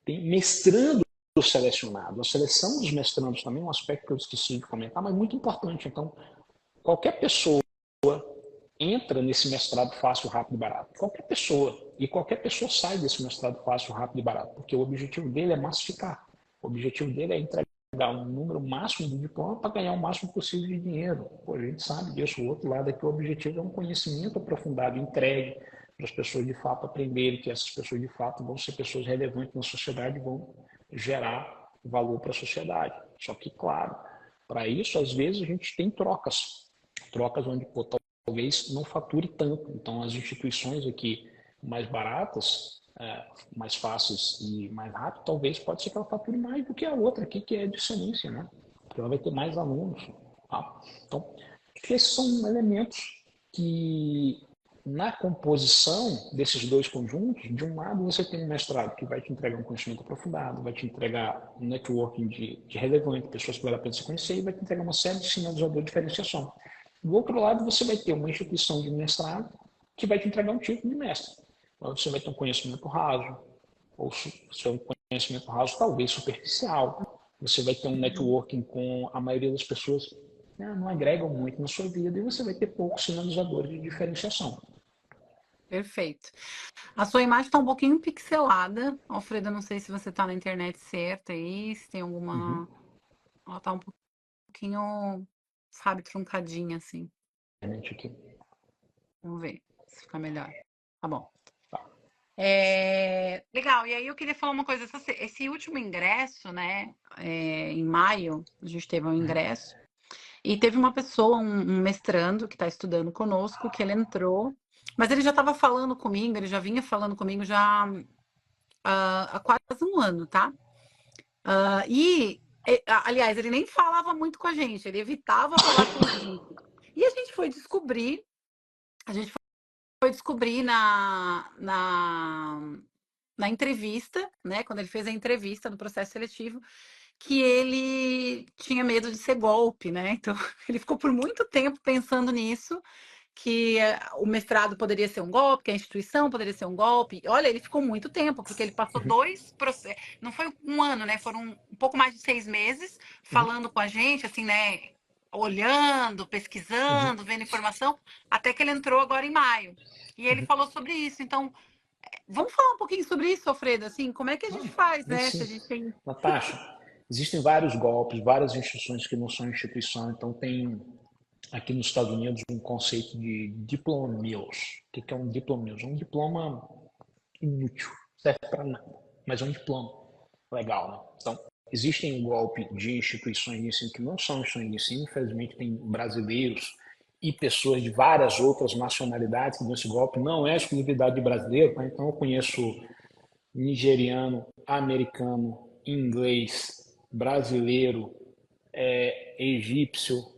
tem mestrando selecionado. A seleção dos mestrandos também é um aspecto que eu esqueci de comentar, mas muito importante. Então, qualquer pessoa entra nesse mestrado fácil, rápido e barato. Qualquer pessoa. E qualquer pessoa sai desse mestrado fácil, rápido e barato. Porque o objetivo dele é massificar. O objetivo dele é entregar um número máximo de diploma para ganhar o máximo possível de dinheiro. Pô, a gente sabe disso. O outro lado é que o objetivo é um conhecimento aprofundado, entregue, para as pessoas de fato aprenderem, que essas pessoas de fato vão ser pessoas relevantes na sociedade e vão gerar valor para a sociedade. Só que, claro, para isso, às vezes, a gente tem trocas. Trocas onde, pô, talvez não fature tanto. Então, as instituições aqui mais baratas, mais fáceis e mais rápido, talvez pode ser que ela fature mais do que a outra aqui, que é de excelência, né? Porque ela vai ter mais alunos. Tá? Então, esses são elementos que, na composição desses dois conjuntos, de um lado você tem um mestrado que vai te entregar um conhecimento aprofundado, vai te entregar um networking de relevante, pessoas que valem a pena se conhecer, e vai te entregar uma série de sinalizadores de diferenciação. Do outro lado, você vai ter uma instituição de mestrado que vai te entregar um título de mestre. Então, você vai ter um conhecimento raso, ou seu um conhecimento raso talvez superficial. Você vai ter um networking com a maioria das pessoas que não agregam muito na sua vida, e você vai ter poucos sinalizadores de diferenciação. Perfeito. A sua imagem está um pouquinho pixelada. Alfredo, não sei se você está na internet certa aí, se tem alguma. Ela está um pouquinho, sabe, truncadinha assim. Aqui. Vamos ver se fica melhor. Tá bom. Tá. Legal, e aí eu queria falar uma coisa. Esse último ingresso, né? Em maio, a gente teve um ingresso. E teve uma pessoa, um mestrando, que está estudando conosco, que ele entrou. Mas ele já estava falando comigo, ele já vinha falando comigo já há quase um ano, tá? Aliás, ele nem falava muito com a gente, ele evitava falar com a gente. E a gente foi descobrir na entrevista, né? Quando ele fez a entrevista no processo seletivo, que ele tinha medo de ser golpe, né? Então, ele ficou por muito tempo pensando nisso, que o mestrado poderia ser um golpe, que a instituição poderia ser um golpe. Olha, ele ficou muito tempo, porque ele passou dois processos, não foi um ano, né? Foram um pouco mais de 6 meses falando com a gente, assim, né? Olhando, pesquisando, vendo informação, até que ele entrou agora em maio. E ele falou sobre isso. Então, vamos falar um pouquinho sobre isso, Alfredo? Assim, como é que a gente faz, né? Se a gente tem... Natasha, existem vários golpes, várias instituições que não são instituição, então tem aqui nos Estados Unidos um conceito de diploma mills. O que é um diploma mills? É um diploma inútil, serve para nada, mas é um diploma legal, né? Então, existem um golpe de instituições de ensino que não são instituições de ensino, infelizmente tem brasileiros e pessoas de várias outras nacionalidades que dão esse golpe, não é exclusividade de brasileiro, tá? Então eu conheço nigeriano, americano, inglês, brasileiro, egípcio,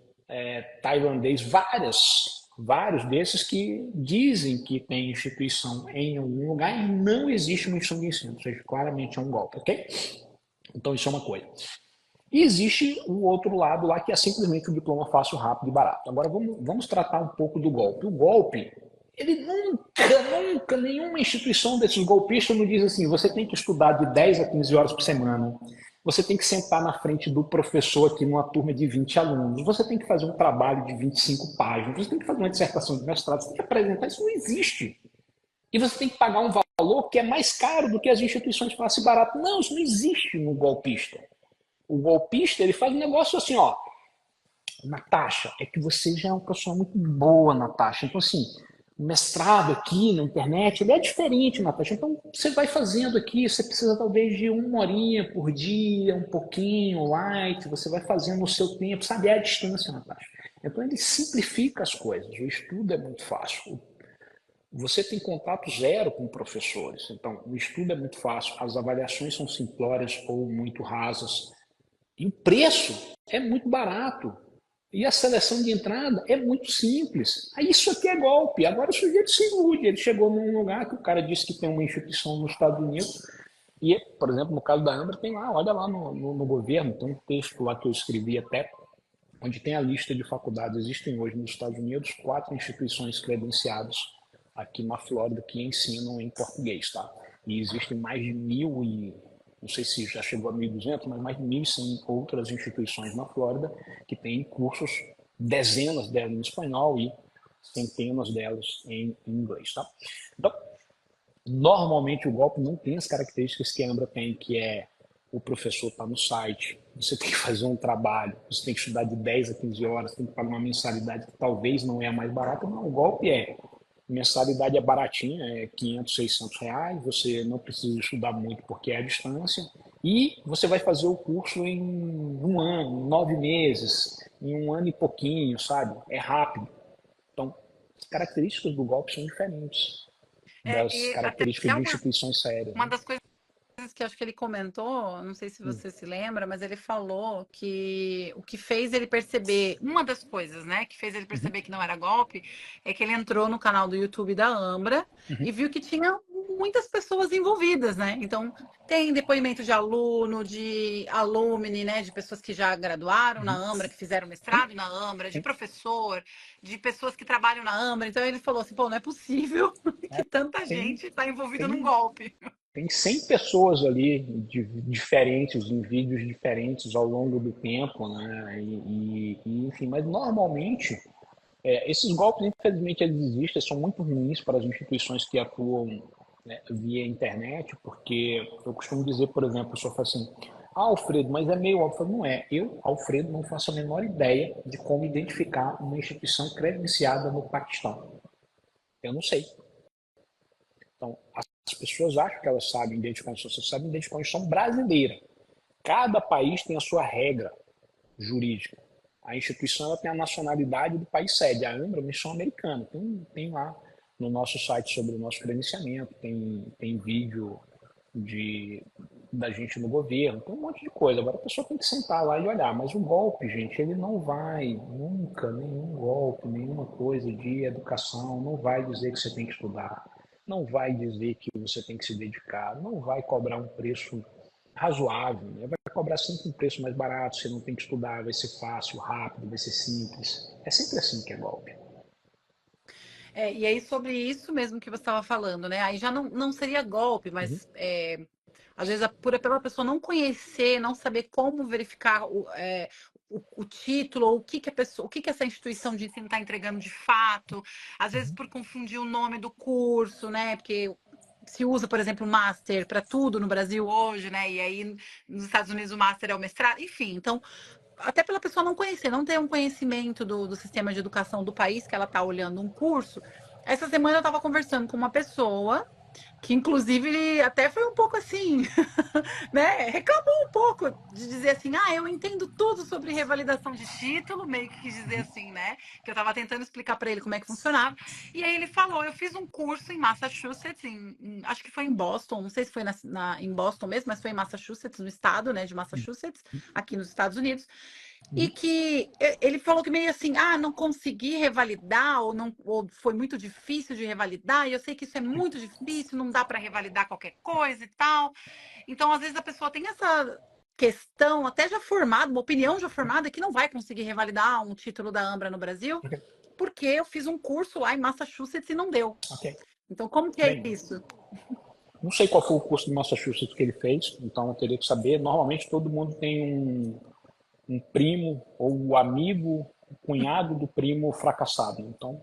tailandês, vários desses que dizem que tem instituição em algum lugar e não existe uma instituição de ensino, ou seja, claramente é um golpe, ok? Então isso é uma coisa. E existe o outro lado lá que é simplesmente um diploma fácil, rápido e barato. Agora vamos tratar um pouco do golpe. O golpe, ele nunca, nenhuma instituição desses golpistas não diz assim, você tem que estudar de 10 a 15 horas por semana, você tem que sentar na frente do professor aqui numa turma de 20 alunos, você tem que fazer um trabalho de 25 páginas, você tem que fazer uma dissertação de mestrado, você tem que apresentar, isso não existe. E você tem que pagar um valor que é mais caro do que as instituições fácil e barato. Não, isso não existe no golpista. O golpista, ele faz um negócio assim, ó, Natasha, é que você já é uma pessoa muito boa, Natasha. Então, assim, o mestrado aqui na internet, ele é diferente, Natasha. Então, você vai fazendo aqui, você precisa talvez de 1 horinha por dia, um pouquinho, light, você vai fazendo no seu tempo, sabe? É a distância, Natasha. Então, ele simplifica as coisas. O estudo é muito fácil. você tem contato zero com professores. Então, o estudo é muito fácil, as avaliações são simplórias ou muito rasas, e o preço é muito barato. E a seleção de entrada é muito simples. Aí isso aqui é golpe. Agora o sujeito se ilude. Ele chegou num lugar que o cara disse que tem uma instituição nos Estados Unidos. E, por exemplo, no caso da Ambra, tem lá, olha lá no governo, tem um texto lá que eu escrevi até, onde tem a lista de faculdades. Existem hoje nos Estados Unidos 4 instituições credenciadas aqui na Flórida que ensinam em português, tá? E existem mais de 1.000 e não sei se já chegou a 1.200, mas mais de 1.100 outras instituições na Flórida que têm cursos, dezenas delas em espanhol e centenas delas em inglês, tá? Então, normalmente o golpe não tem as características que a Ambra tem, que é o professor está no site, você tem que fazer um trabalho, você tem que estudar de 10 a 15 horas, tem que pagar uma mensalidade que talvez não é a mais barata, não, o golpe é mensalidade é baratinha, é 500, 600 reais, você não precisa estudar muito porque é à distância, e você vai fazer o curso em um ano, 9 meses, em um ano e pouquinho, sabe? É rápido. Então, as características do golpe são diferentes das E até características de instituições sérias, uma né? das coisas que acho que ele comentou, não sei se Hum. você se lembra, mas ele falou que o que fez ele perceber, uma das coisas, né, que fez ele Uhum. perceber que não era golpe, é que ele entrou no canal do YouTube da Ambra Uhum. e viu que tinha muitas pessoas envolvidas, né? Então, tem depoimento de aluno, de alumni, né, de pessoas que já graduaram na Uhum. Ambra, que fizeram Tem, mestrado na Ambra, de tem, professor, de pessoas que trabalham na Ambra. Então, ele falou assim, pô, não é possível que tanta tem, gente está envolvida num tem, golpe. tem 100 pessoas ali diferentes, em vídeos diferentes ao longo do tempo, né? Enfim, mas normalmente esses golpes, infelizmente, eles existem, são muito ruins para as instituições que atuam, né, via internet, porque eu costumo dizer, por exemplo, a pessoa fala assim, ah, Alfredo, mas é meio óbvio. Não é. Eu, Alfredo, não faço a menor ideia de como identificar uma instituição credenciada no Paquistão. Eu não sei. Então, as pessoas acham que elas sabem identificar uma instituição, sabem identificar uma instituição brasileira. Cada país tem a sua regra jurídica. A instituição ela tem a nacionalidade do país sede. A Ambra é uma instituição americana. Tem lá no nosso site sobre o nosso credenciamento, tem vídeo de, da gente no governo, tem um monte de coisa. Agora a pessoa tem que sentar lá e olhar. Mas o golpe, gente, ele não vai nunca, nenhum golpe, nenhuma coisa de educação, não vai dizer que você tem que estudar, não vai dizer que você tem que se dedicar, não vai cobrar um preço razoável, né? Vai cobrar sempre um preço mais barato, você não tem que estudar, vai ser fácil, rápido, vai ser simples. É sempre assim que é golpe. E aí, sobre isso mesmo que você estava falando, né? Aí já não seria golpe, Uhum. mas às vezes pela pessoa não conhecer, não saber como verificar o título, ou o que, que a pessoa, o que, que essa instituição de ensino está entregando de fato, às vezes por confundir o nome do curso, né? Porque se usa, por exemplo, o Master para tudo no Brasil hoje, né? E aí nos Estados Unidos o Master é o mestrado, enfim. Então, até pela pessoa não conhecer, não ter um conhecimento do sistema de educação do país que ela está olhando um curso. Essa semana eu estava conversando com uma pessoa que, inclusive, até foi um pouco assim, né? Reclamou um pouco de dizer assim: ah, eu entendo tudo sobre revalidação de título, meio que quis dizer assim, né? Que eu estava tentando explicar para ele como é que funcionava. E aí ele falou: eu fiz um curso em Massachusetts, acho que foi em Boston, não sei se foi em Boston mesmo, mas foi em Massachusetts, no estado, né, de Massachusetts, aqui nos Estados Unidos. E Uhum. que ele falou que meio assim, ah, não consegui revalidar, ou, não, ou foi muito difícil de revalidar, e eu sei que isso é muito difícil, não dá para revalidar qualquer coisa e tal. Então, às vezes, a pessoa tem essa questão, até já formada, uma opinião já formada, que não vai conseguir revalidar um título da Ambra no Brasil, Ok. porque eu fiz um curso lá em Massachusetts e não deu. Ok. Então, como que é Bem, isso? não sei qual foi o curso de Massachusetts que ele fez, então eu teria que saber. Normalmente todo mundo tem um primo ou o amigo, o cunhado do primo fracassado. Então,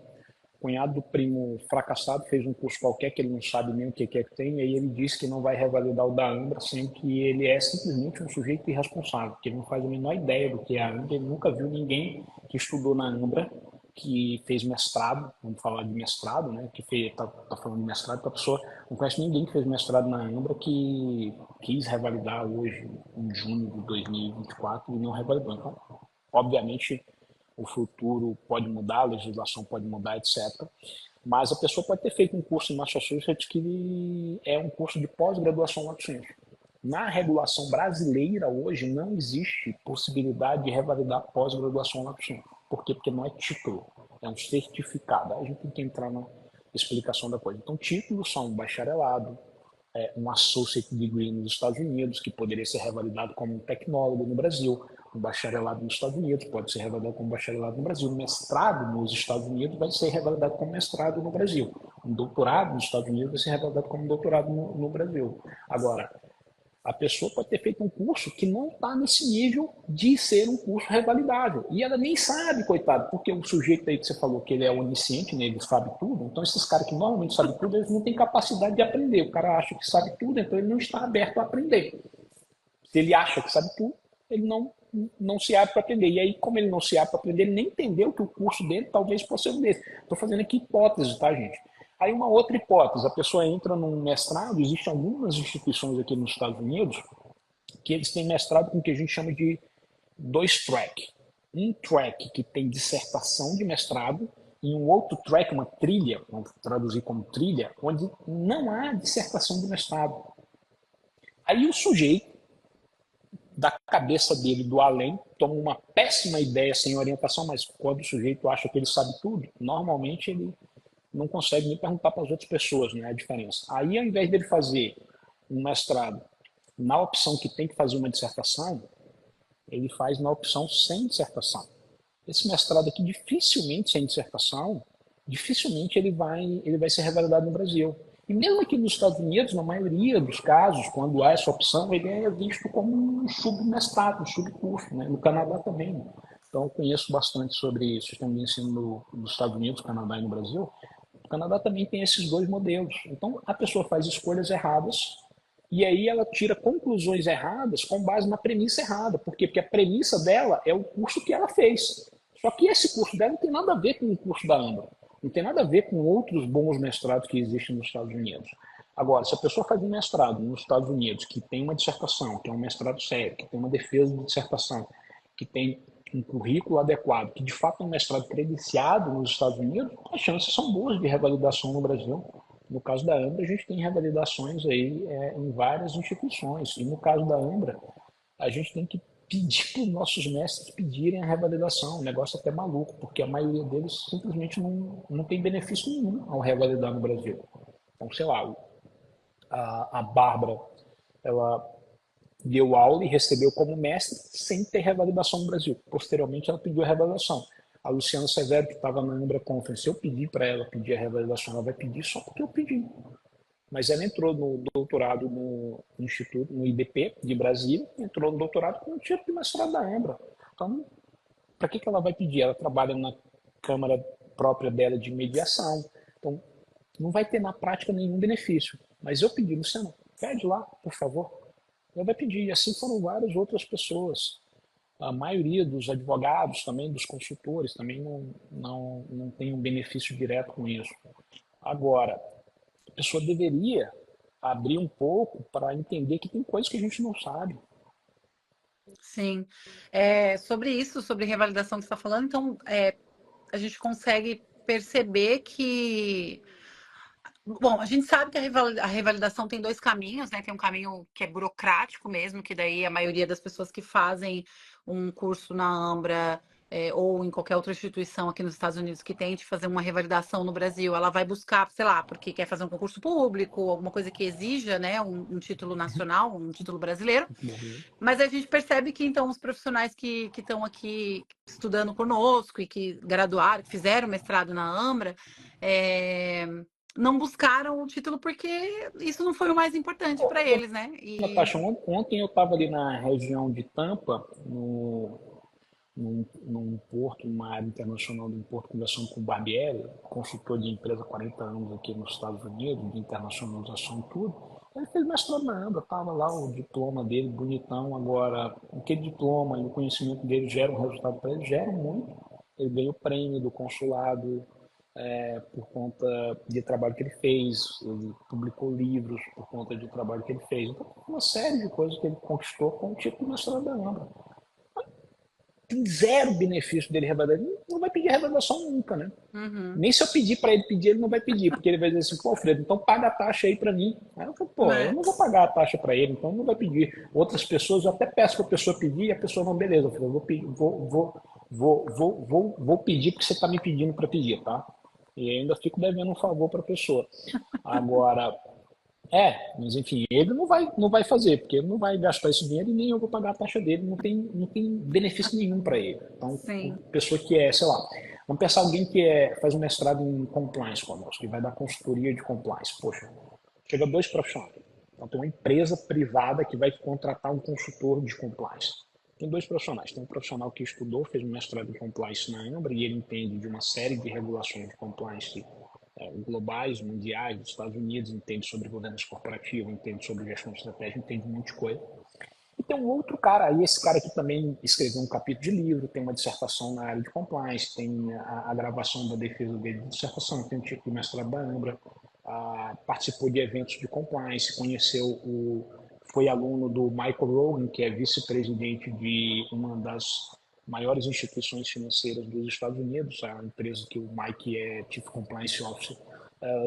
o cunhado do primo fracassado fez um curso qualquer que ele não sabe nem o que é que tem, e aí ele disse que não vai revalidar o da Ambra, sendo que ele é simplesmente um sujeito irresponsável, que ele não faz a menor ideia do que é a Ambra, ele nunca viu ninguém que estudou na Ambra, que fez mestrado, vamos falar de mestrado, né, que tá falando de mestrado, que a pessoa não conhece ninguém que fez mestrado na Ambra que quis revalidar hoje, em junho de 2024, e não revalidou. Então, obviamente, o futuro pode mudar, a legislação pode mudar, etc. Mas a pessoa pode ter feito um curso em Massachusetts que é um curso de pós-graduação lato sensu. Na regulação brasileira hoje não existe possibilidade de revalidar pós-graduação lato sensu. Por quê? Porque não é título, é um certificado. Aí a gente tem que entrar na explicação da coisa. Então, títulos são um bacharelado, um associate degree nos Estados Unidos, que poderia ser revalidado como um tecnólogo no Brasil, um bacharelado nos Estados Unidos pode ser revalidado como bacharelado no Brasil, um mestrado nos Estados Unidos vai ser revalidado como mestrado no Brasil, um doutorado nos Estados Unidos vai ser revalidado como doutorado no Brasil. Agora, a pessoa pode ter feito um curso que não está nesse nível de ser um curso revalidável. E ela nem sabe, coitado, porque o sujeito aí que você falou que ele é onisciente, né, ele sabe tudo. Então, esses caras que normalmente sabem tudo, eles não têm capacidade de aprender. O cara acha que sabe tudo, então ele não está aberto a aprender. Se ele acha que sabe tudo, ele não se abre para aprender. E aí, como ele não se abre para aprender, ele nem entendeu que o curso dele talvez possa ser um desse. Estou fazendo aqui hipótese, tá, gente? Aí uma outra hipótese, a pessoa entra num mestrado, existem algumas instituições aqui nos Estados Unidos que eles têm mestrado com o que a gente chama de 2 track. Um track que tem dissertação de mestrado e um outro track, uma trilha, vamos traduzir como trilha, onde não há dissertação de mestrado. Aí o sujeito, da cabeça dele, do além, toma uma péssima ideia sem orientação, mas quando o sujeito acha que ele sabe tudo, normalmente ele não consegue nem perguntar para as outras pessoas, né, a diferença. Aí, ao invés dele fazer um mestrado na opção que tem que fazer uma dissertação, ele faz na opção sem dissertação. Esse mestrado aqui, dificilmente sem dissertação, dificilmente ele vai ser revalidado no Brasil. E mesmo aqui nos Estados Unidos, na maioria dos casos, quando há essa opção, ele é visto como um submestrado, um subcurso, né? No Canadá também. Né? Então, eu conheço bastante sobre o sistema de ensino nos Estados Unidos, Canadá e no Brasil. O Canadá também tem esses dois modelos. Então, a pessoa faz escolhas erradas e aí ela tira conclusões erradas com base na premissa errada. Por quê? Porque a premissa dela é o curso que ela fez. Só que esse curso dela não tem nada a ver com o curso da Ambra. Não tem nada a ver com outros bons mestrados que existem nos Estados Unidos. Agora, se a pessoa faz um mestrado nos Estados Unidos, que tem uma dissertação, que é um mestrado sério, que tem uma defesa de dissertação, que tem um currículo adequado, que de fato é um mestrado credenciado nos Estados Unidos, as chances são boas de revalidação no Brasil. No caso da Ambra, a gente tem revalidações aí em várias instituições. E no caso da Ambra, a gente tem que pedir para os nossos mestres pedirem a revalidação. Um negócio até maluco, porque a maioria deles simplesmente não tem benefício nenhum ao revalidar no Brasil. Então, sei lá, a Bárbara, ela deu aula e recebeu como mestre sem ter revalidação no Brasil. Posteriormente, ela pediu a revalidação. A Luciana Severo, que estava na Ambra Conference, eu pedi para ela pedir a revalidação, ela vai pedir só porque eu pedi. Mas ela entrou no doutorado no Instituto, no IBP de Brasília, entrou no doutorado com o título de mestrado da Ambra. Então, para que ela vai pedir? Ela trabalha na Câmara própria dela de mediação. Então, não vai ter na prática nenhum benefício. Mas eu pedi, Luciana, pede lá, por favor. Ela vai pedir. E assim foram várias outras pessoas. A maioria dos advogados também, dos consultores, também não tem um benefício direto com isso. Agora, a pessoa deveria abrir um pouco para entender que tem coisas que a gente não sabe. Sim. Sobre isso, sobre revalidação que você está falando, então a gente consegue perceber que. Bom, a gente sabe que a revalidação tem dois caminhos, né? Tem um caminho que é burocrático mesmo, que daí a maioria das pessoas que fazem um curso na Ambra ou em qualquer outra instituição aqui nos Estados Unidos que tente fazer uma revalidação no Brasil, ela vai buscar, sei lá, porque quer fazer um concurso público, alguma coisa que exija, né, um título nacional, um título brasileiro. Mas a gente percebe que, então, os profissionais que estão aqui estudando conosco e que graduaram, que fizeram mestrado na Ambra, não buscaram o título porque isso não foi o mais importante para eles, né? Natasha, ontem eu estava ali na região de Tampa, num porto, numa área internacional de um porto, conversando com o Barbieri, consultor de empresa há 40 anos aqui nos Estados Unidos, de internacionalização e tudo. Ele fez mestrado na Ambra, estava lá o diploma dele, bonitão. Agora, aquele diploma e o conhecimento dele geram um resultado para ele? Geram muito. Ele ganhou prêmio do consulado por conta de trabalho que ele fez, ele publicou livros por conta de trabalho que ele fez. Então, uma série de coisas que ele conquistou com o título de mestrado da Ambra. tem zero benefício dele revalidar, ele não vai pedir revalidação nunca, né? Uhum. Nem se eu pedir para ele pedir, ele não vai pedir, porque ele vai dizer assim, pô, Alfredo, então paga a taxa aí para mim. Aí eu falo, pô, eu Né? não vou pagar a taxa para ele, então não vai pedir. Outras pessoas, eu até peço para a pessoa pedir e a pessoa não, beleza, eu vou pedir, vou pedir porque você está me pedindo para pedir, tá? E ainda fico devendo um favor para a pessoa. Agora, mas enfim, ele não vai fazer, porque ele não vai gastar esse dinheiro e nem eu vou pagar a taxa dele, não tem benefício nenhum para ele. Então, Sim. pessoa que sei lá, vamos pensar alguém que faz um mestrado em compliance conosco, que vai dar consultoria de compliance. Poxa, chega dois profissionais. Então, tem uma empresa privada que vai contratar um consultor de compliance. Tem dois profissionais. Tem um profissional que estudou, fez um mestrado em compliance na Ambra e ele entende de uma série de regulações de compliance globais, mundiais, dos Estados Unidos, entende sobre governança corporativa, entende sobre gestão de estratégia, entende um monte de coisa. E tem um outro cara, aí esse cara aqui também escreveu um capítulo de livro, tem uma dissertação na área de compliance, tem a gravação da defesa dele de dissertação, tem um tipo de mestrado da Ambra, participou de eventos de compliance, foi aluno do Michael Rogan, que é vice-presidente de uma das maiores instituições financeiras dos Estados Unidos, a empresa que o Mike é Chief Compliance Officer,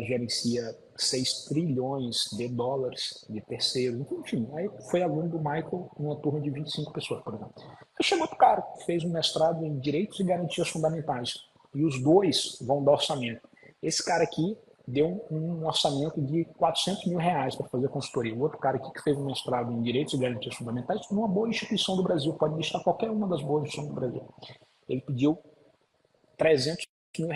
gerencia 6 trilhões de dólares de terceiros. Enfim, aí foi aluno do Michael numa turma de 25 pessoas, por exemplo. Aí chegou outro cara, fez um mestrado em Direitos e Garantias Fundamentais. E os dois vão dar orçamento. Esse cara aqui deu um orçamento de R$ 400 mil para fazer consultoria. O outro cara aqui que fez um mestrado em Direitos e Garantias Fundamentais, numa boa instituição do Brasil, pode listar qualquer uma das boas instituições do Brasil. Ele pediu R$ 300 mil.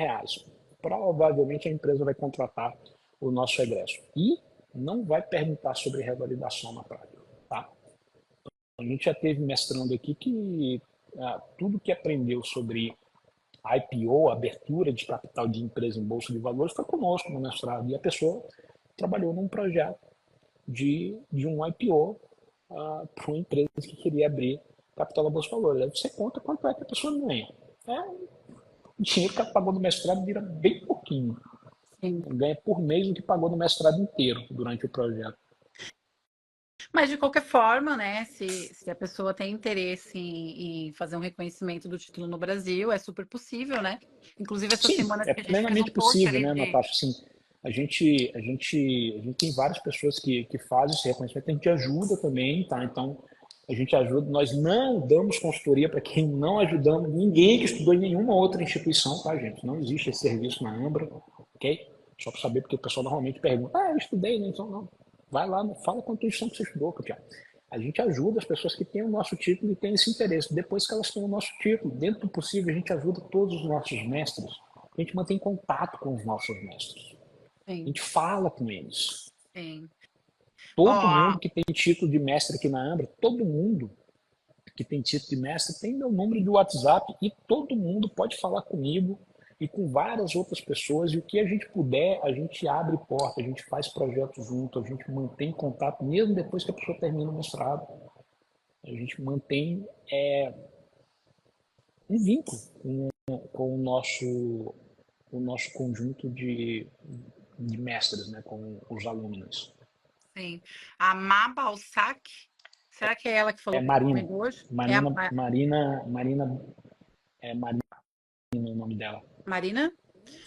Provavelmente a empresa vai contratar o nosso egresso. E não vai perguntar sobre revalidação na prática. Tá? A gente já teve mestrando aqui que tudo que aprendeu sobre IPO, abertura de capital de empresa em bolsa de valores, foi conosco no mestrado. E a pessoa trabalhou num projeto de um IPO para uma empresa que queria abrir capital na bolsa de valores. Aí você conta quanto é que a pessoa ganha. O dinheiro que ela pagou no mestrado vira bem pouquinho. Sim. Ganha por mês o que pagou no mestrado inteiro durante o projeto. Mas de qualquer forma, né, se a pessoa tem interesse em fazer um reconhecimento do título no Brasil, é super possível, né? Inclusive, essa Sim, semana é que a gente fez um plenamente post possível, ali né, de. Natasha? Assim, a gente tem várias pessoas que fazem esse reconhecimento, a gente ajuda também, tá? Então, a gente ajuda, nós não damos consultoria para quem não ajudamos ninguém que estudou em nenhuma outra instituição, tá, gente? Não existe esse serviço na Ambra, ok? Só para saber, porque o pessoal normalmente pergunta, eu estudei, né? Então, não. Vai lá, fala com a instituição que você estudou, Capiá. A gente ajuda as pessoas que têm o nosso título e têm esse interesse. Depois que elas têm o nosso título, dentro do possível, a gente ajuda todos os nossos mestres. A gente mantém contato com os nossos mestres. A Sim, gente fala com eles. sim. Todo Ó, mundo que tem título de mestre aqui na Ambra, todo mundo que tem título de mestre tem meu número de WhatsApp e todo mundo pode falar comigo e com várias outras pessoas. E o que a gente puder, a gente abre porta, a gente faz projetos junto, a gente mantém contato, mesmo depois que a pessoa termina o mestrado. A gente mantém um vínculo com o nosso conjunto de mestres, né, com os alunos. sim. A Má Balsac, será que é ela que É falou Marina. comigo hoje? É Marina, Marina, Marina, Marina é o nome dela. Marina?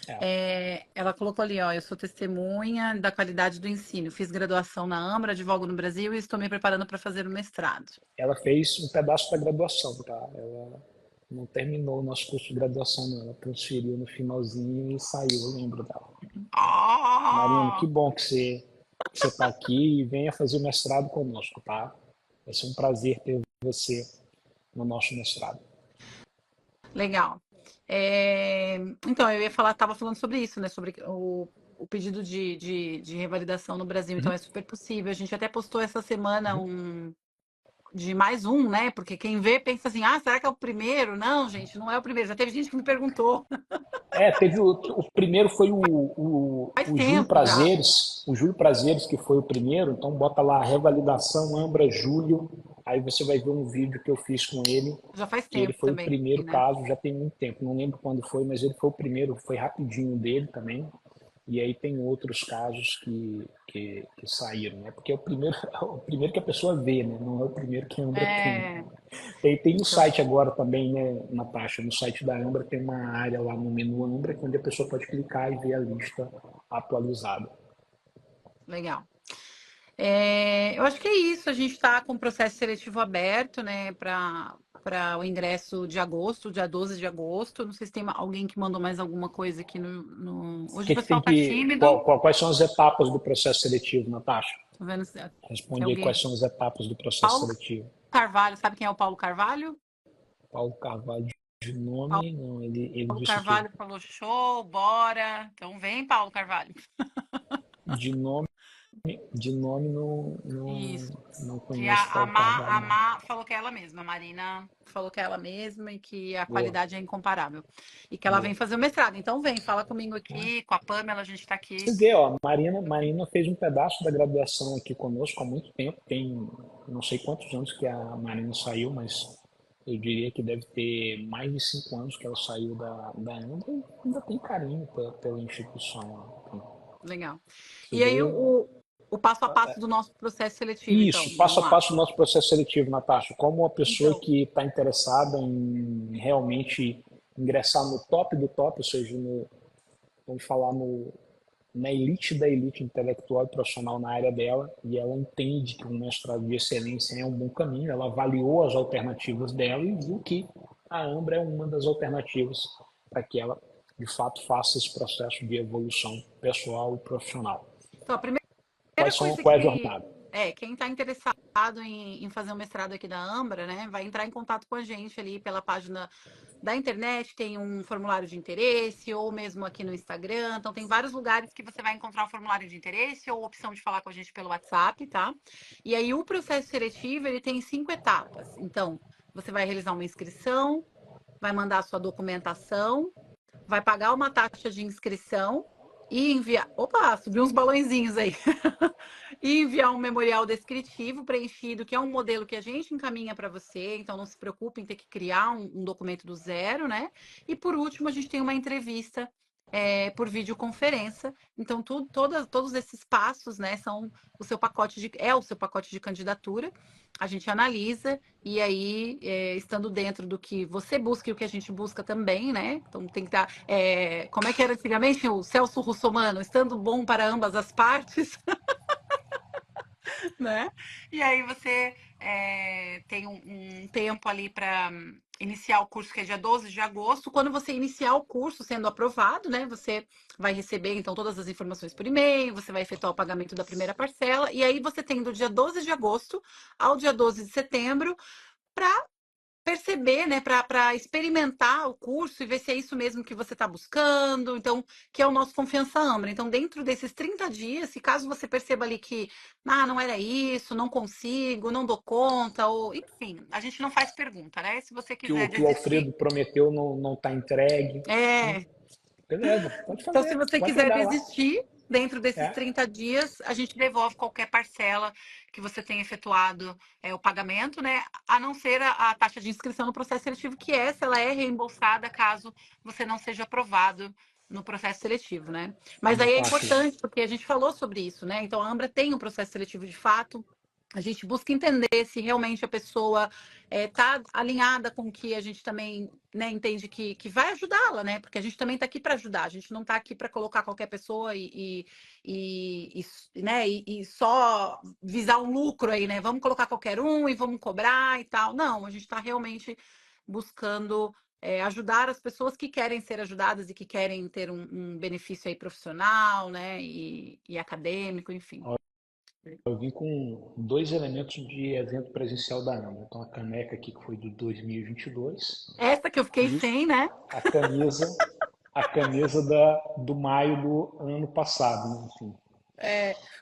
É. Ela colocou ali, ó, eu sou testemunha da qualidade do ensino. Fiz graduação na Ambra, advogo no Brasil e estou me preparando para fazer o mestrado. Ela fez um pedaço da graduação, tá? Ela não terminou o nosso curso de graduação, não. Ela transferiu no finalzinho e saiu, eu lembro dela. Marina, que Oh! bom que você está aqui e venha fazer o mestrado conosco, tá? Vai ser um prazer ter você no nosso mestrado. Legal. Então, eu ia falar, estava falando sobre isso, né? Sobre o pedido de revalidação no Brasil. Então, Uhum. é super possível. A gente até postou essa semana de mais um, né? Porque quem vê pensa assim, será que é o primeiro? Não, gente, não é o primeiro. Já teve gente que me perguntou. Teve o primeiro foi Faz o Júlio tempo já. Prazeres, que foi o primeiro, então bota lá revalidação Ambra Júlio, aí você vai ver um vídeo que eu fiz com ele, Já faz que ele tempo foi o também, primeiro né? caso, já tem muito tempo, não lembro quando foi, mas ele foi o primeiro, foi rapidinho dele também. E aí tem outros casos que saíram, né? Porque é o primeiro, é o primeiro que a pessoa vê, né? Não é o primeiro que a Ambra tem. É, Tem no então, site agora também, né, Natasha? No site da Ambra tem uma área lá no menu Ambra, onde a pessoa pode clicar e ver a lista atualizada. legal. Eu acho que é isso. A gente está com o processo seletivo aberto, né, para o ingresso de agosto, dia 12 de agosto. Não sei se tem alguém que mandou mais alguma coisa aqui O Hoje o que, que tem pessoal tá que. tímido. Quais são as etapas do processo seletivo, Natasha? Tô vendo se tem Responde aí quais alguém. são as etapas do processo Paulo seletivo. Carvalho, sabe quem é o Paulo Carvalho? Paulo Carvalho de nome, não, ele Paulo disse o quê? Carvalho falou show, bora. Então vem, Paulo Carvalho. De nome, de nome não, Isso. não E conheço Paulo Carvalho, A não. Má falou que é ela mesma, a Marina falou que é ela mesma e que a Boa, qualidade é incomparável. E que ela boa. vem fazer o mestrado. Então vem, fala comigo aqui, com a Pamela, a gente está aqui. Você vê, ó, Marina fez um pedaço da graduação aqui conosco há muito tempo. Tem não sei quantos anos que a Marina saiu, mas eu diria que deve ter mais de 5 anos que ela saiu da Ambra e ainda tem carinho pela instituição. Legal. Você E aí vê. o passo a passo do nosso processo seletivo, então, Isso, passo vamos a lá. passo do nosso processo seletivo, Natasha. Como uma pessoa Então, que está interessada em realmente ingressar no top do top, ou seja, vamos falar na elite da elite intelectual e profissional na área dela, e ela entende que um mestrado de excelência é um bom caminho, ela avaliou as alternativas dela e viu que a Ambra é uma das alternativas para que ela, de fato, faça esse processo de evolução pessoal e profissional. então a primeira coisa Qual é a que jornada? quem está interessado em fazer um mestrado aqui da Ambra, né, vai entrar em contato com a gente ali pela página da internet, tem um formulário de interesse, ou mesmo aqui no Instagram. Então, tem vários lugares que você vai encontrar o formulário de interesse ou opção de falar com a gente pelo WhatsApp, tá? E aí, o processo seletivo, ele tem 5 etapas. Então, você vai realizar uma inscrição, vai mandar a sua documentação, vai pagar uma taxa de inscrição e enviar. Opa, subiu uns balõezinhos aí. E enviar um memorial descritivo preenchido, que é um modelo que a gente encaminha para você, então não se preocupe em ter que criar um documento do zero, né? E por último, a gente tem uma entrevista por videoconferência. Então, todos esses passos, né, são o seu pacote de candidatura. A gente analisa e aí, estando dentro do que você busca e o que a gente busca também, né? Então tem que estar. Como é que era antigamente o Celso Russomano, estando bom para ambas as partes. Né? E aí você tem um tempo ali para iniciar o curso, que é dia 12 de agosto. Quando você iniciar o curso sendo aprovado, né? Você vai receber, então, todas as informações por e-mail, você vai efetuar o pagamento da primeira parcela, e aí você tem do dia 12 de agosto ao dia 12 de setembro para perceber, né, para experimentar o curso e ver se é isso mesmo que você está buscando, então, que é o nosso Confiança Ambra. Então, dentro desses 30 dias, se caso você perceba ali que, não era isso, não consigo, não dou conta, ou, enfim, a gente não faz pergunta, né? Se você quiser Que o desistir, Alfredo prometeu não está entregue. é, Beleza, pode então, se fazer, você vai quiser pegar lá. desistir, dentro desses É, 30 dias, a gente devolve qualquer parcela que você tenha efetuado o pagamento, né? A não ser a taxa de inscrição no processo seletivo, que essa ela é reembolsada caso você não seja aprovado no processo seletivo, né? Mas aí é Natasha, importante, porque a gente falou sobre isso, né? Então, a Ambra tem um processo seletivo de fato. A gente busca entender se realmente a pessoa está alinhada com o que a gente também, né, entende que vai ajudá-la, né? Porque a gente também está aqui para ajudar, a gente não está aqui para colocar qualquer pessoa né, e só visar um lucro aí, né? Vamos colocar qualquer um e vamos cobrar e tal. Não, a gente está realmente buscando ajudar as pessoas que querem ser ajudadas e que querem ter um benefício aí profissional, né? E acadêmico, enfim. eu vim com dois elementos de evento presencial da AMA. Então, a caneca aqui, que foi de 2022, Essa que eu fiquei e sem, né? a camisa, a camisa do maio do ano passado. Né? Enfim,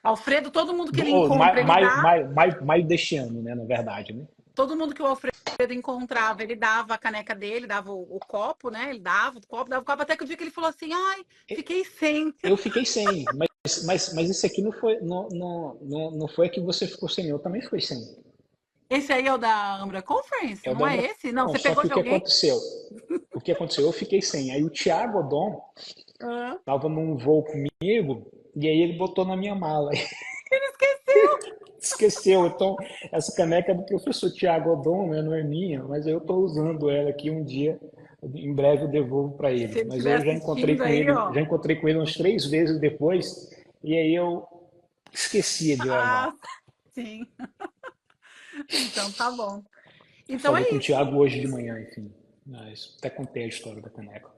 Alfredo, todo mundo que ele ou encontra, ele dá. maio deste ano, né? Na verdade, né? Todo mundo que o Alfredo encontrava, ele dava a caneca dele, dava o copo, né? Ele dava o copo, até que o dia que ele falou assim, ai, fiquei sem. Eu fiquei sem, mas esse aqui não foi a que você ficou sem, eu também fiquei sem. Esse aí é o da Ambra Conference? É o Não da é Ambra. esse? Não, Não, você só pegou que o de que alguém? aconteceu? O que aconteceu? Eu fiquei sem. Aí o Thiago Odon, Ah, Tava num voo comigo, e aí ele botou na minha mala. ele esqueceu. Esqueceu. Então, essa caneca é do professor Tiago Odon, né? Não é minha, mas eu estou usando ela aqui um dia. Em breve eu devolvo para Se ele. ele Mas estiver eu já encontrei assistindo com aí, ele, ó. já encontrei com ele umas 3 vezes depois, e aí eu esquecia de levar. Ah, sim. Então tá bom. Então Falei é com o isso. Tiago hoje de manhã, enfim. Mas até contei a história da caneca.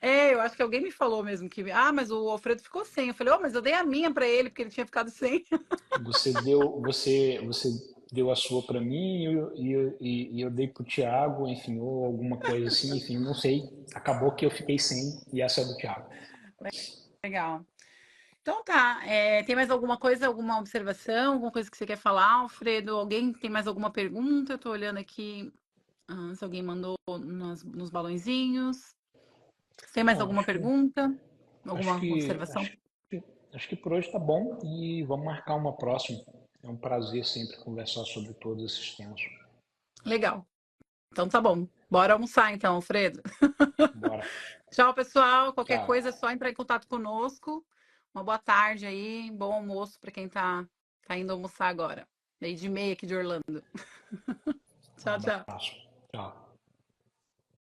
É, eu acho que alguém me falou mesmo que, mas o Alfredo ficou sem. Eu falei, mas eu dei a minha pra ele porque ele tinha ficado sem. Você deu a sua para mim e eu dei para o Tiago, enfim, ou alguma coisa assim, enfim, não sei. Acabou que eu fiquei sem e essa é do Tiago. Legal. Então tá. Tem mais alguma coisa, alguma observação, alguma coisa que você quer falar, Alfredo? Alguém tem mais alguma pergunta? Eu tô olhando aqui, se alguém mandou nos balõezinhos. Tem mais Não, alguma pergunta? acho Alguma que, observação? acho que, acho que por hoje tá bom e vamos marcar uma próxima. É um prazer sempre conversar sobre todos esses temas. Legal. Então tá bom. Bora almoçar então, Alfredo. Bora. Tchau, pessoal. Qualquer Tchau. coisa é só entrar em contato conosco. Uma boa tarde aí, bom almoço para quem tá indo almoçar agora. Meio de meia aqui de Orlando. Um Tchau, tchau. abraço. Tchau.